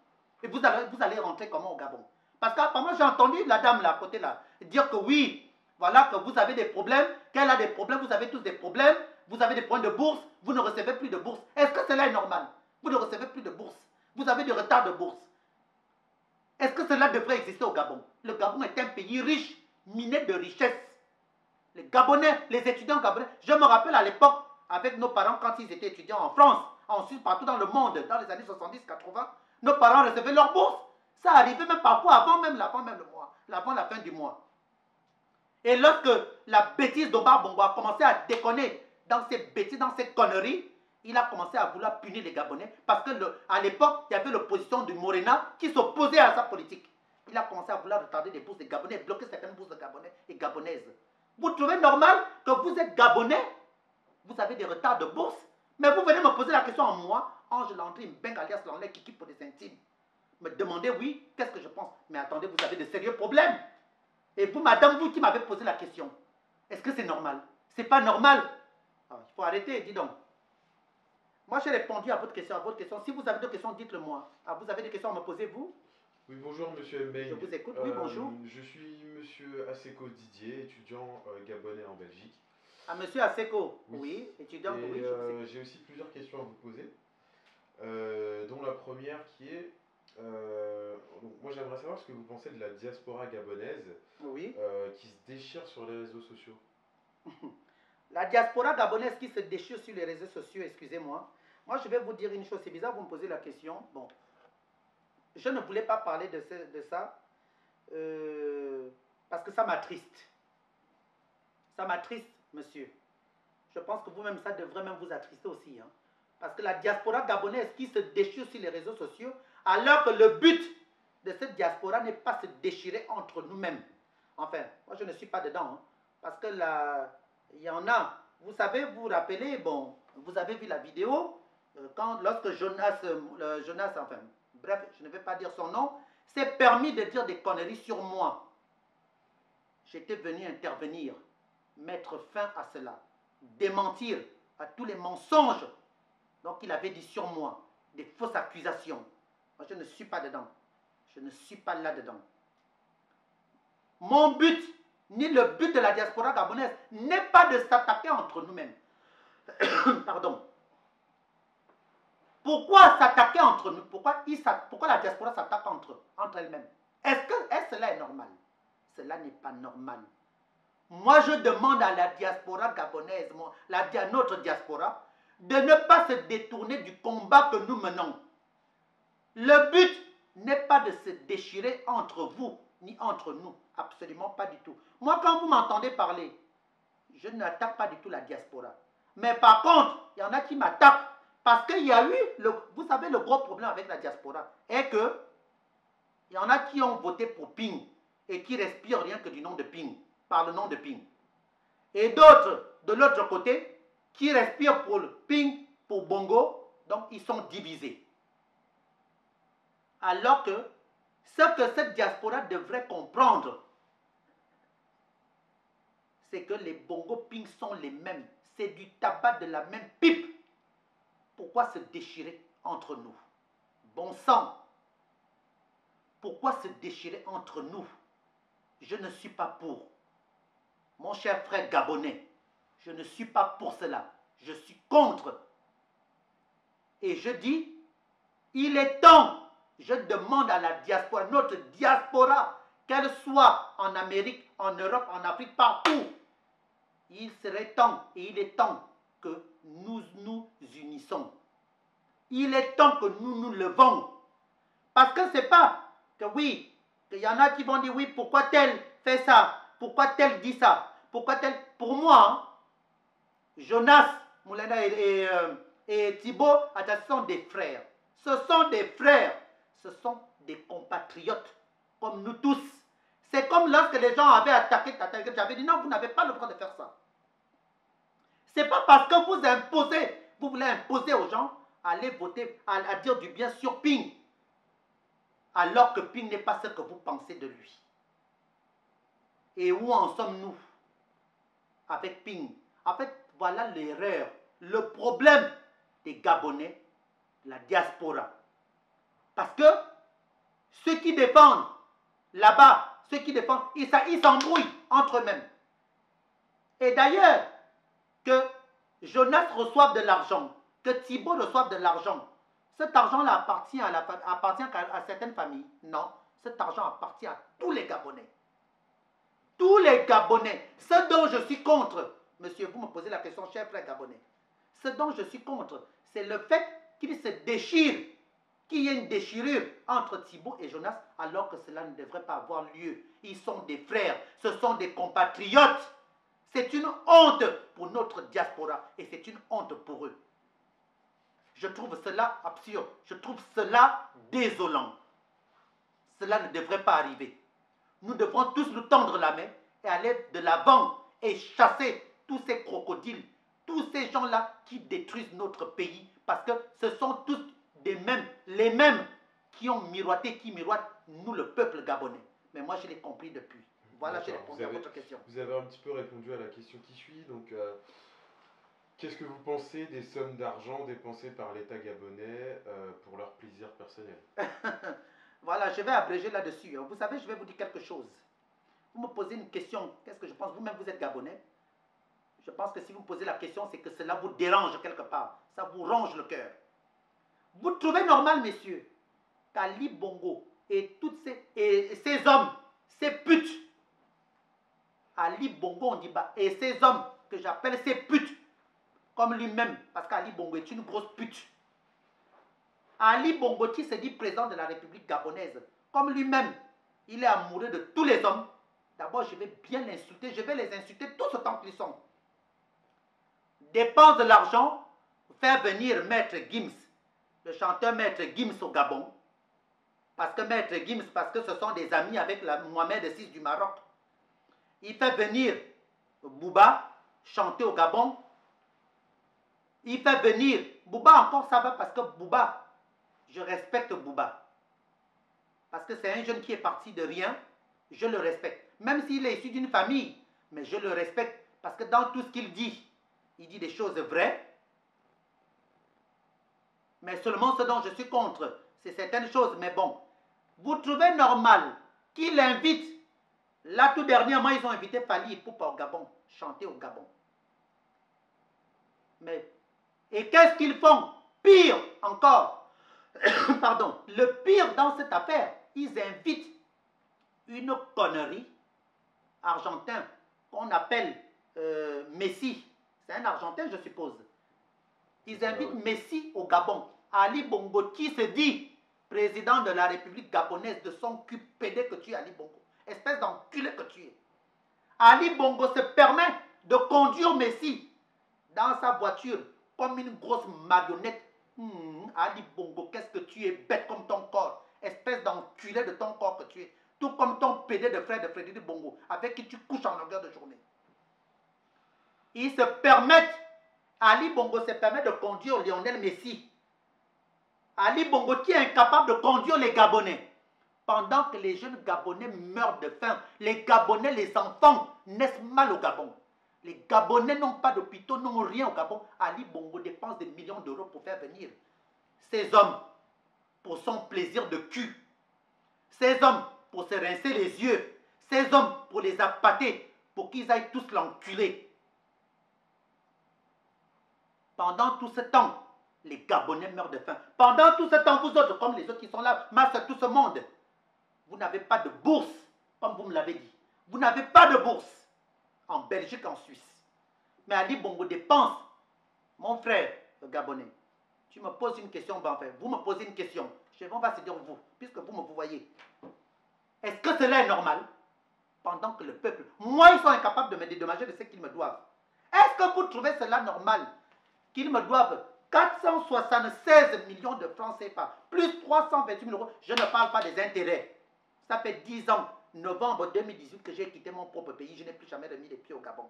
A: Et vous allez rentrer comment au Gabon? Parce qu'apparemment, j'ai entendu la dame là, à côté là, dire que oui, voilà, que vous avez des problèmes, qu'elle a des problèmes, vous avez tous des problèmes, vous avez des problèmes de bourse, vous ne recevez plus de bourse. Est-ce que cela est normal? Vous ne recevez plus de bourse. Vous avez du retard de bourse. Est-ce que cela devrait exister au Gabon? Le Gabon est un pays riche, miné de richesses. Les Gabonais, les étudiants gabonais, je me rappelle à l'époque, avec nos parents, quand ils étaient étudiants en France, en Suisse, partout dans le monde, dans les années 70-80, nos parents recevaient leur bourse. Ça arrivait même parfois avant même le mois, avant la fin du mois. Et lorsque la bêtise d'Omar Bongo a commencé à déconner dans ces bêtises, dans ces conneries, il a commencé à vouloir punir les Gabonais parce qu'à l'époque, il y avait l'opposition du Morena qui s'opposait à sa politique. Il a commencé à vouloir retarder les bourses des Gabonais, bloquer certaines bourses de Gabonais et Gabonaises. Vous trouvez normal que vous êtes Gabonais, vous avez des retards de bourse, mais vous venez me poser la question à moi, Ange Landry, Mbengue alias Lanley, Kiki pour des intimes. Me demandez, oui, qu'est-ce que je pense? Mais attendez, vous avez de sérieux problèmes. Et vous, madame, vous qui m'avez posé la question, est-ce que c'est normal? C'est pas normal. Ah, il faut arrêter, dis donc. Moi, j'ai répondu à votre question, Si vous avez d'autres questions, dites-le moi. Ah, vous avez des questions à me poser, vous?
D: Oui, bonjour, monsieur Mbengue.
A: Je vous écoute, oui, bonjour.
D: Je suis monsieur Aseko Didier, étudiant gabonais en Belgique.
A: Ah, monsieur Aseko, oui, étudiant, oui.
D: J'ai aussi plusieurs questions à vous poser, dont la première qui est... donc moi, j'aimerais savoir ce que vous pensez de la diaspora gabonaise,
A: oui.
D: qui se déchire sur les réseaux sociaux.
A: La diaspora gabonaise qui se déchire sur les réseaux sociaux, excusez-moi. Moi, je vais vous dire une chose, c'est bizarre, vous me posez la question. Bon, je ne voulais pas parler de ça, parce que ça m'attriste. Ça m'attriste, monsieur. Je pense que vous-même, ça devrait même vous attrister aussi. Hein. Parce que la diaspora gabonaise qui se déchire sur les réseaux sociaux, alors que le but de cette diaspora n'est pas se déchirer entre nous-mêmes. Enfin, moi, je ne suis pas dedans. Hein, parce que il y en a, vous savez, vous vous rappelez, bon, vous avez vu la vidéo, lorsque Jonas, enfin, bref, je ne vais pas dire son nom, s'est permis de dire des conneries sur moi. J'étais venu intervenir, mettre fin à cela, démentir à tous les mensonges donc il avait dit sur moi, des fausses accusations. Moi, je ne suis pas dedans. Je ne suis pas là-dedans. Mon but, ni le but de la diaspora gabonaise, n'est pas de s'attaquer entre nous-mêmes. Pardon. Pourquoi s'attaquer entre nous? Pourquoi la diaspora s'attaque entre elle-même? Est-ce que cela est normal? Cela n'est pas normal. Moi, je demande à la diaspora gabonaise, notre diaspora, de ne pas se détourner du combat que nous menons. Le but n'est pas de se déchirer entre vous, ni entre nous. Absolument pas du tout. Moi, quand vous m'entendez parler, je n'attaque pas du tout la diaspora. Mais par contre, il y en a qui m'attaquent parce qu'il y a eu, vous savez, le gros problème avec la diaspora est que il y en a qui ont voté pour Ping et qui respirent rien que du nom de Ping, par le nom de Ping. Et d'autres, de l'autre côté, qui respirent pour le Ping, pour Bongo, donc ils sont divisés. Alors que ce que cette diaspora devrait comprendre, c'est que les Bongo Ping sont les mêmes. C'est du tabac de la même pipe. Pourquoi se déchirer entre nous? Bon sang. Pourquoi se déchirer entre nous? Je ne suis pas pour. Mon cher frère gabonais, je ne suis pas pour cela. Je suis contre Et je dis, il est temps, je demande à la diaspora, notre diaspora, qu'elle soit en Amérique, en Europe, en Afrique, partout, il serait temps et il est temps que nous nous unissons. Il est temps que nous nous levons. Parce que ce n'est pas que oui, qu'il y en a qui vont dire oui, pourquoi tel fait ça, pourquoi tel dit ça, pourquoi tel... Pour moi, Jonas, Moulana et Thibaut, ce sont des frères. Ce sont des frères. Ce sont des compatriotes, comme nous tous. C'est comme lorsque les gens avaient attaqué Tata, j'avais dit non, vous n'avez pas le droit de faire ça. Ce n'est pas parce que vous imposez, vous voulez imposer aux gens à aller voter, à dire du bien sur Ping, alors que Ping n'est pas ce que vous pensez de lui. Et où en sommes-nous avec Ping? En fait, voilà l'erreur, le problème des Gabonais, la diaspora. Parce que ceux qui défendent là-bas, ceux qui défendent, ils s'embrouillent entre eux-mêmes. Et d'ailleurs, que Jonas reçoive de l'argent, que Thibaut reçoive de l'argent, cet argent-là appartient à certaines familles. Non, cet argent appartient à tous les Gabonais. Tous les Gabonais. Ce dont je suis contre, monsieur, vous me posez la question, cher frère Gabonais. Ce dont je suis contre, c'est le fait qu'il se déchire, qu'il y ait une déchirure entre Thibaut et Jonas, alors que cela ne devrait pas avoir lieu. Ils sont des frères, ce sont des compatriotes. C'est une honte pour notre diaspora et c'est une honte pour eux. Je trouve cela absurde, je trouve cela désolant. Cela ne devrait pas arriver. Nous devrons tous nous tendre la main et aller de l'avant et chasser tous ces crocodiles, tous ces gens-là qui détruisent notre pays parce que ce sont tous les mêmes qui ont miroité, qui miroitent nous, le peuple gabonais. Mais moi, je l'ai compris depuis. Voilà, j'ai répondu à votre question.
D: Vous avez un petit peu répondu à la question qui suit. Donc, qu'est-ce que vous pensez des sommes d'argent dépensées par l'État gabonais pour leur plaisir personnel?
A: Voilà, je vais abréger là-dessus. Vous savez, je vais vous dire quelque chose. Vous me posez une question, qu'est-ce que je pense? Vous-même, vous êtes Gabonais. Je pense que si vous me posez la question, c'est que cela vous dérange quelque part. Ça vous ronge le cœur. Vous trouvez normal, messieurs, qu'Ali Bongo et ces hommes, ces putes, Ali Bongo, on dit, et ces hommes que j'appelle ces putes, comme lui-même, parce qu'Ali Bongo est une grosse pute. Ali Bongo qui se dit président de la République gabonaise, comme lui-même, il est amoureux de tous les hommes. D'abord, je vais bien l'insulter, je vais les insulter tous autant qu'ils sont. Dépense de l'argent pour faire venir Maître Gims, le chanteur Maître Gims au Gabon. Parce que Maître Gims, parce que ce sont des amis avec Mohamed VI du Maroc. Il fait venir Bouba chanter au Gabon. Il fait venir Bouba, encore ça va parce que Bouba, je respecte Bouba. Parce que c'est un jeune qui est parti de rien, je le respecte. Même s'il est issu d'une famille, mais je le respecte. Parce que dans tout ce qu'il dit, il dit des choses vraies. Mais seulement ce dont je suis contre, c'est certaines choses. Mais bon, vous trouvez normal qu'il invite. Là, tout dernièrement, ils ont invité Fally Ipupa au Gabon, chanter au Gabon. Mais, et qu'est-ce qu'ils font? Pire encore, pardon, le pire dans cette affaire, ils invitent une connerie argentin qu'on appelle Messi. C'est un Argentin, je suppose. Ils invitent Messi au Gabon. Ali Bongo, qui se dit président de la République gabonaise, de son cul pédé que tu es, Ali Bongo. Espèce d'enculé que tu es. Ali Bongo se permet de conduire Messi dans sa voiture comme une grosse marionnette. Ali Bongo, qu'est-ce que tu es bête comme ton corps. Espèce d'enculé de ton corps que tu es. Tout comme ton pédé de frère de Frédéric Bongo, avec qui tu couches en longueur de journée. Ils se permettent, Ali Bongo se permet de conduire Lionel Messi. Ali Bongo qui est incapable de conduire les Gabonais. Pendant que les jeunes Gabonais meurent de faim, les Gabonais, les enfants, naissent mal au Gabon. Les Gabonais n'ont pas d'hôpitaux, n'ont rien au Gabon. Ali Bongo dépense des millions d'euros pour faire venir ces hommes pour son plaisir de cul. Ces hommes pour se rincer les yeux. Ces hommes pour les appâter, pour qu'ils aillent tous l'enculer. Pendant tout ce temps, les Gabonais meurent de faim. Pendant tout ce temps, vous autres, comme les autres qui sont là, massent tout ce monde. Vous n'avez pas de bourse, comme vous me l'avez dit. Vous n'avez pas de bourse en Belgique, en Suisse. Mais Ali Bongo dépense. Mon frère, le Gabonais, tu me poses une question, ben enfin, vous me posez une question. On va se dire vous, puisque vous me vous voyez. Est-ce que cela est normal? Pendant que le peuple, moi, ils sont incapables de me dédommager de ce qu'ils me doivent. Est-ce que vous trouvez cela normal qu'ils me doivent 476 millions de francs CFA, plus 328 000 euros, je ne parle pas des intérêts. Ça fait 10 ans, novembre 2018, que j'ai quitté mon propre pays, je n'ai plus jamais remis les pieds au Gabon.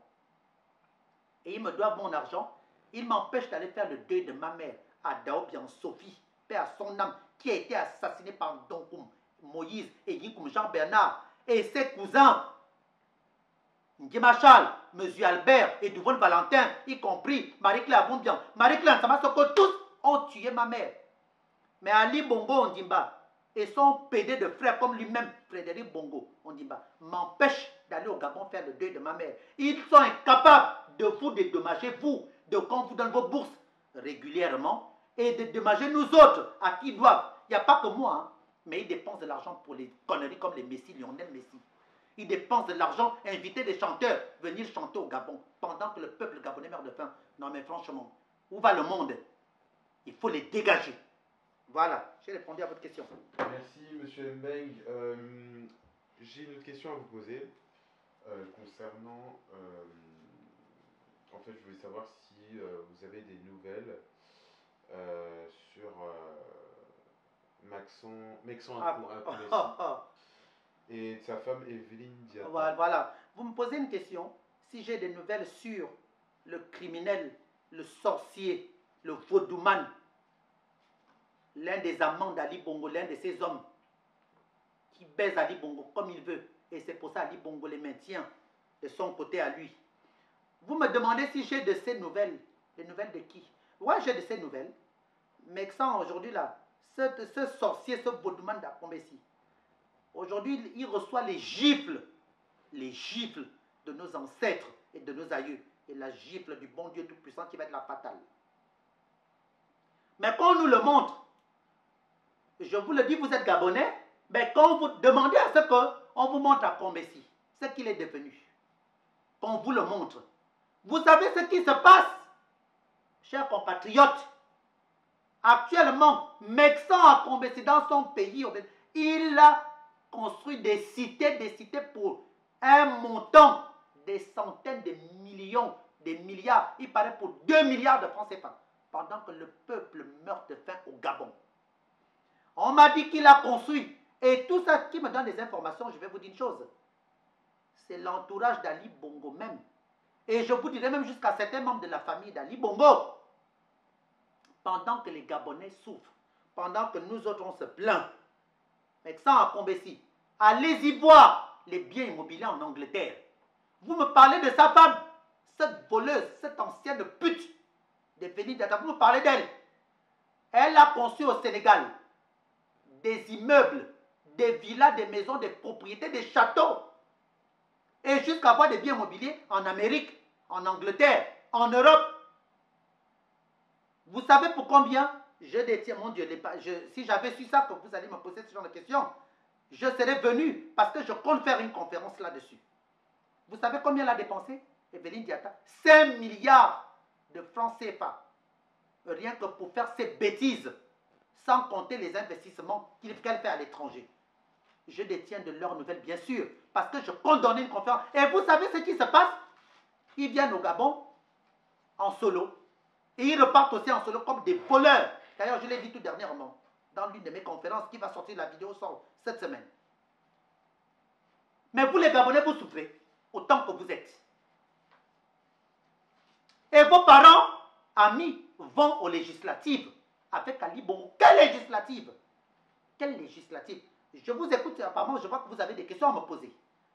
A: Et ils me doivent mon argent, ils m'empêchent d'aller faire le deuil de ma mère, à Daobian Sophie, paix à son âme, qui a été assassinée par Donkoum, Moïse et Ginkoum Jean-Bernard, et ses cousins, Machal, M. Albert et Duvon Valentin, y compris Marie-Claire Abombian, Marie-Claire Nsamasoko, tous ont tué ma mère. Mais Ali Bongo Ondimba et son PD de frère comme lui-même, Frédéric Bongo Ondimba, m'empêchent d'aller au Gabon faire le deuil de ma mère. Ils sont incapables de vous dédommager, vous, de qu'on vous donne vos bourses régulièrement et de dédommager nous autres à qui ils doivent. Il n'y a pas que moi, hein, mais ils dépensent de l'argent pour les conneries comme les Messi, Lionel Messi. Ils dépensent de l'argent, inviter des chanteurs, venir chanter au Gabon, pendant que le peuple gabonais meurt de faim. Non mais franchement, où va le monde? Il faut les dégager. Voilà, j'ai répondu à votre question.
D: Merci, monsieur Mbeng. J'ai une autre question à vous poser concernant... en fait, je voulais savoir si vous avez des nouvelles sur Mexan et sa femme Evelyne Diata.
A: Voilà, vous me posez une question, si j'ai des nouvelles sur le criminel, le sorcier, le vaudouman, l'un des amants d'Ali Bongo, l'un de ces hommes qui baise Ali Bongo comme il veut, et c'est pour ça Ali Bongo les maintient de son côté à lui. Vous me demandez si j'ai de ces nouvelles. Les nouvelles de qui? Ouais, j'ai de ces nouvelles. Mais sans aujourd'hui là, ce sorcier, ce vaudouman d'Akombesi, aujourd'hui, il reçoit les gifles de nos ancêtres et de nos aïeux, et la gifle du bon Dieu Tout-Puissant qui va être la fatale. Mais quand on nous le montre, je vous le dis, vous êtes Gabonais, mais quand vous demandez à ce qu'on vous montre Akombesi, ce qu'il est devenu, qu'on vous le montre, vous savez ce qui se passe, chers compatriotes. Actuellement, Mexan Akombesi dans son pays, il a construit des cités pour un montant des centaines de millions, des milliards, il paraît pour 2 milliards de francs CFA, pendant que le peuple meurt de faim au Gabon. On m'a dit qu'il a construit, et tout ça qui me donne des informations, je vais vous dire une chose, c'est l'entourage d'Ali Bongo même. Et je vous dirais même jusqu'à certains membres de la famille d'Ali Bongo. Pendant que les Gabonais souffrent, pendant que nous autres on se plaint, mais sans Akombesi, allez-y voir les biens immobiliers en Angleterre. Vous me parlez de sa femme, cette voleuse, cette ancienne pute de Evelyne Diata, vous me parlez d'elle. Elle a construit au Sénégal des immeubles, des villas, des maisons, des propriétés, des châteaux. Et jusqu'à avoir des biens immobiliers en Amérique, en Angleterre, en Europe. Vous savez pour combien je détiens, mon Dieu, si j'avais su ça, que vous allez me poser ce genre de questions, je serais venu parce que je compte faire une conférence là-dessus. Vous savez combien elle a dépensé, Evelyne Diata? 5 milliards de francs CFA. Rien que pour faire ces bêtises, sans compter les investissements qu'elle fait à l'étranger. Je détiens de leurs nouvelles, bien sûr, parce que je compte donner une conférence. Et vous savez ce qui se passe? Ils viennent au Gabon en solo. Et ils repartent aussi en solo comme des voleurs. D'ailleurs, je l'ai dit tout dernièrement, dans l'une de mes conférences, qui va sortir, la vidéo sort cette semaine. Mais vous les Gabonais, vous souffrez autant que vous êtes. Et vos parents, amis, vont aux législatives avec Ali Bongo. Quelle législative? Quelle législative? Je vous écoute, apparemment, je vois que vous avez des questions à me poser.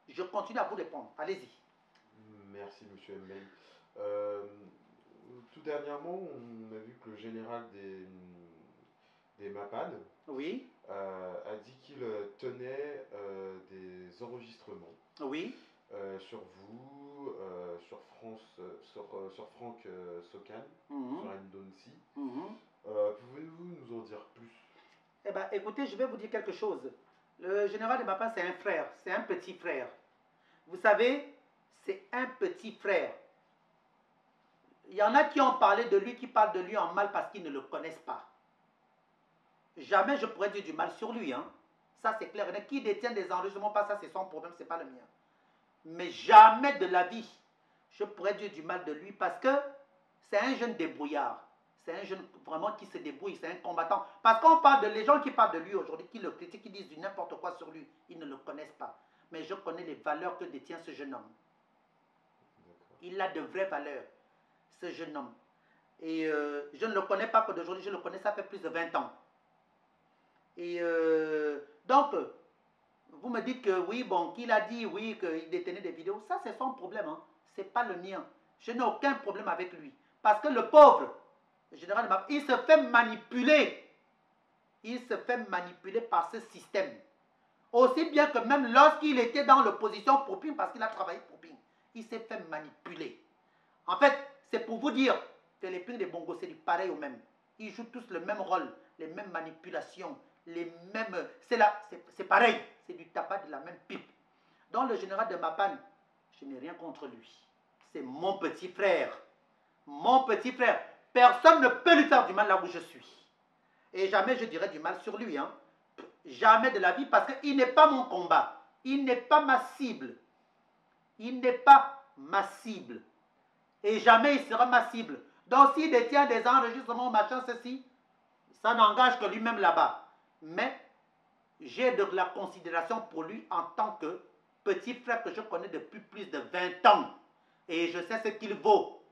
A: Je continue à vous répondre. Allez-y.
D: Merci, monsieur Mbeng. Tout dernièrement, on a vu que le général des MAPAD
A: Oui.
D: a dit qu'il tenait des enregistrements
A: Oui.
D: sur vous, sur Franck Socan, sur Ndonsi, Pouvez-vous nous en dire plus?
A: Eh bien, écoutez, je vais vous dire quelque chose. Le général de Mapan, c'est un frère, c'est un petit frère. Vous savez, c'est un petit frère. Il y en a qui ont parlé de lui, qui parlent de lui en mal parce qu'ils ne le connaissent pas. Jamais je pourrais dire du mal sur lui. Hein. Ça, c'est clair. Qui détient des enregistrements, pas ça, c'est son problème, c'est pas le mien. Mais jamais de la vie, je pourrais dire du mal de lui parce que c'est un jeune débrouillard. C'est un jeune vraiment qui se débrouille, c'est un combattant. Parce qu'on parle de les gens qui parlent de lui aujourd'hui, qui le critiquent, qui disent du n'importe quoi sur lui, ils ne le connaissent pas. Mais je connais les valeurs que détient ce jeune homme. Il a de vraies valeurs, ce jeune homme. Et je ne le connais pas que d'aujourd'hui, je le connais, ça fait plus de 20 ans. Et donc, vous me dites que oui, bon, qu'il a dit oui, qu'il détenait des vidéos, ça c'est son problème, hein. Ce n'est pas le mien. Je n'ai aucun problème avec lui. Parce que le pauvre, le général, il se fait manipuler. Il se fait manipuler par ce système. Aussi bien que même lorsqu'il était dans l'opposition pour Ping, parce qu'il a travaillé pour Ping, il s'est fait manipuler. En fait, c'est pour vous dire que les Ping des Bongo, c'est du pareil au même. Ils jouent tous le même rôle, les mêmes manipulations, les mêmes... C'est pareil, c'est du tabac de la même pipe. Donc le général de Mapan, je n'ai rien contre lui. C'est mon petit frère. Mon petit frère. Personne ne peut lui faire du mal là où je suis. Et jamais je dirai du mal sur lui. Hein. Jamais de la vie, parce qu'il n'est pas mon combat. Il n'est pas ma cible. Il n'est pas ma cible. Et jamais il sera ma cible. Donc s'il détient des enregistrements, machin, ceci, ça n'engage que lui-même là-bas. Mais j'ai de la considération pour lui en tant que petit frère que je connais depuis plus de 20 ans. Et je sais ce qu'il vaut.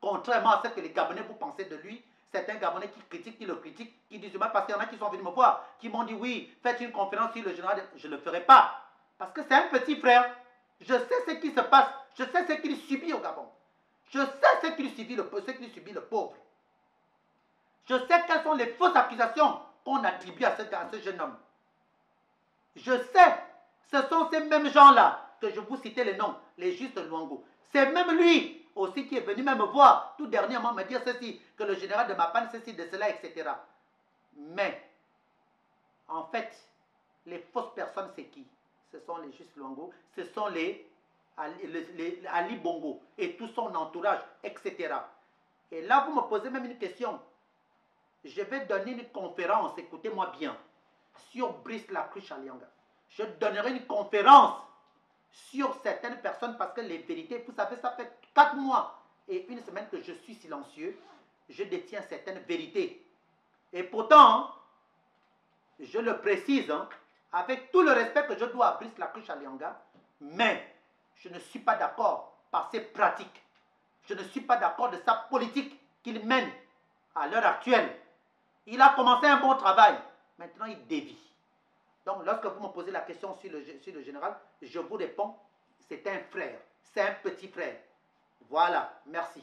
A: Contrairement à ce que les Gabonais vous pensez de lui, certains Gabonais qui critiquent, qui le critiquent, qui disent du mal, parce qu'il y en a qui sont venus me voir, qui m'ont dit oui, faites une conférence sur le général. Je ne le ferai pas. Parce que c'est un petit frère. Je sais ce qui se passe. Je sais ce qu'il subit au Gabon. Je sais ce qu'il subit, le pauvre. Je sais quelles sont les fausses accusations qu'on attribue à ce jeune homme. Je sais, ce sont ces mêmes gens-là que je vous citais les noms, les justes Luango. C'est même lui aussi qui est venu même me voir tout dernièrement me dire ceci, que le général de Mapan, ceci, de cela, etc. Mais, en fait, les fausses personnes, c'est qui? Ce sont les justes Luango, ce sont les Ali Bongo et tout son entourage, etc. Et là, vous me posez même une question. Je vais donner une conférence, écoutez-moi bien, sur Brice Lacruche Alianga. Je donnerai une conférence sur certaines personnes parce que les vérités, vous savez, ça fait 4 mois et une semaine que je suis silencieux. Je détiens certaines vérités. Et pourtant, je le précise, hein, avec tout le respect que je dois à Brice Lacruche Alianga, mais je ne suis pas d'accord par ses pratiques. Je ne suis pas d'accord de sa politique qu'il mène à l'heure actuelle. Il a commencé un bon travail. Maintenant, il dévie. Donc, lorsque vous me posez la question sur le général, je vous réponds, c'est un frère. C'est un petit frère. Voilà. Merci.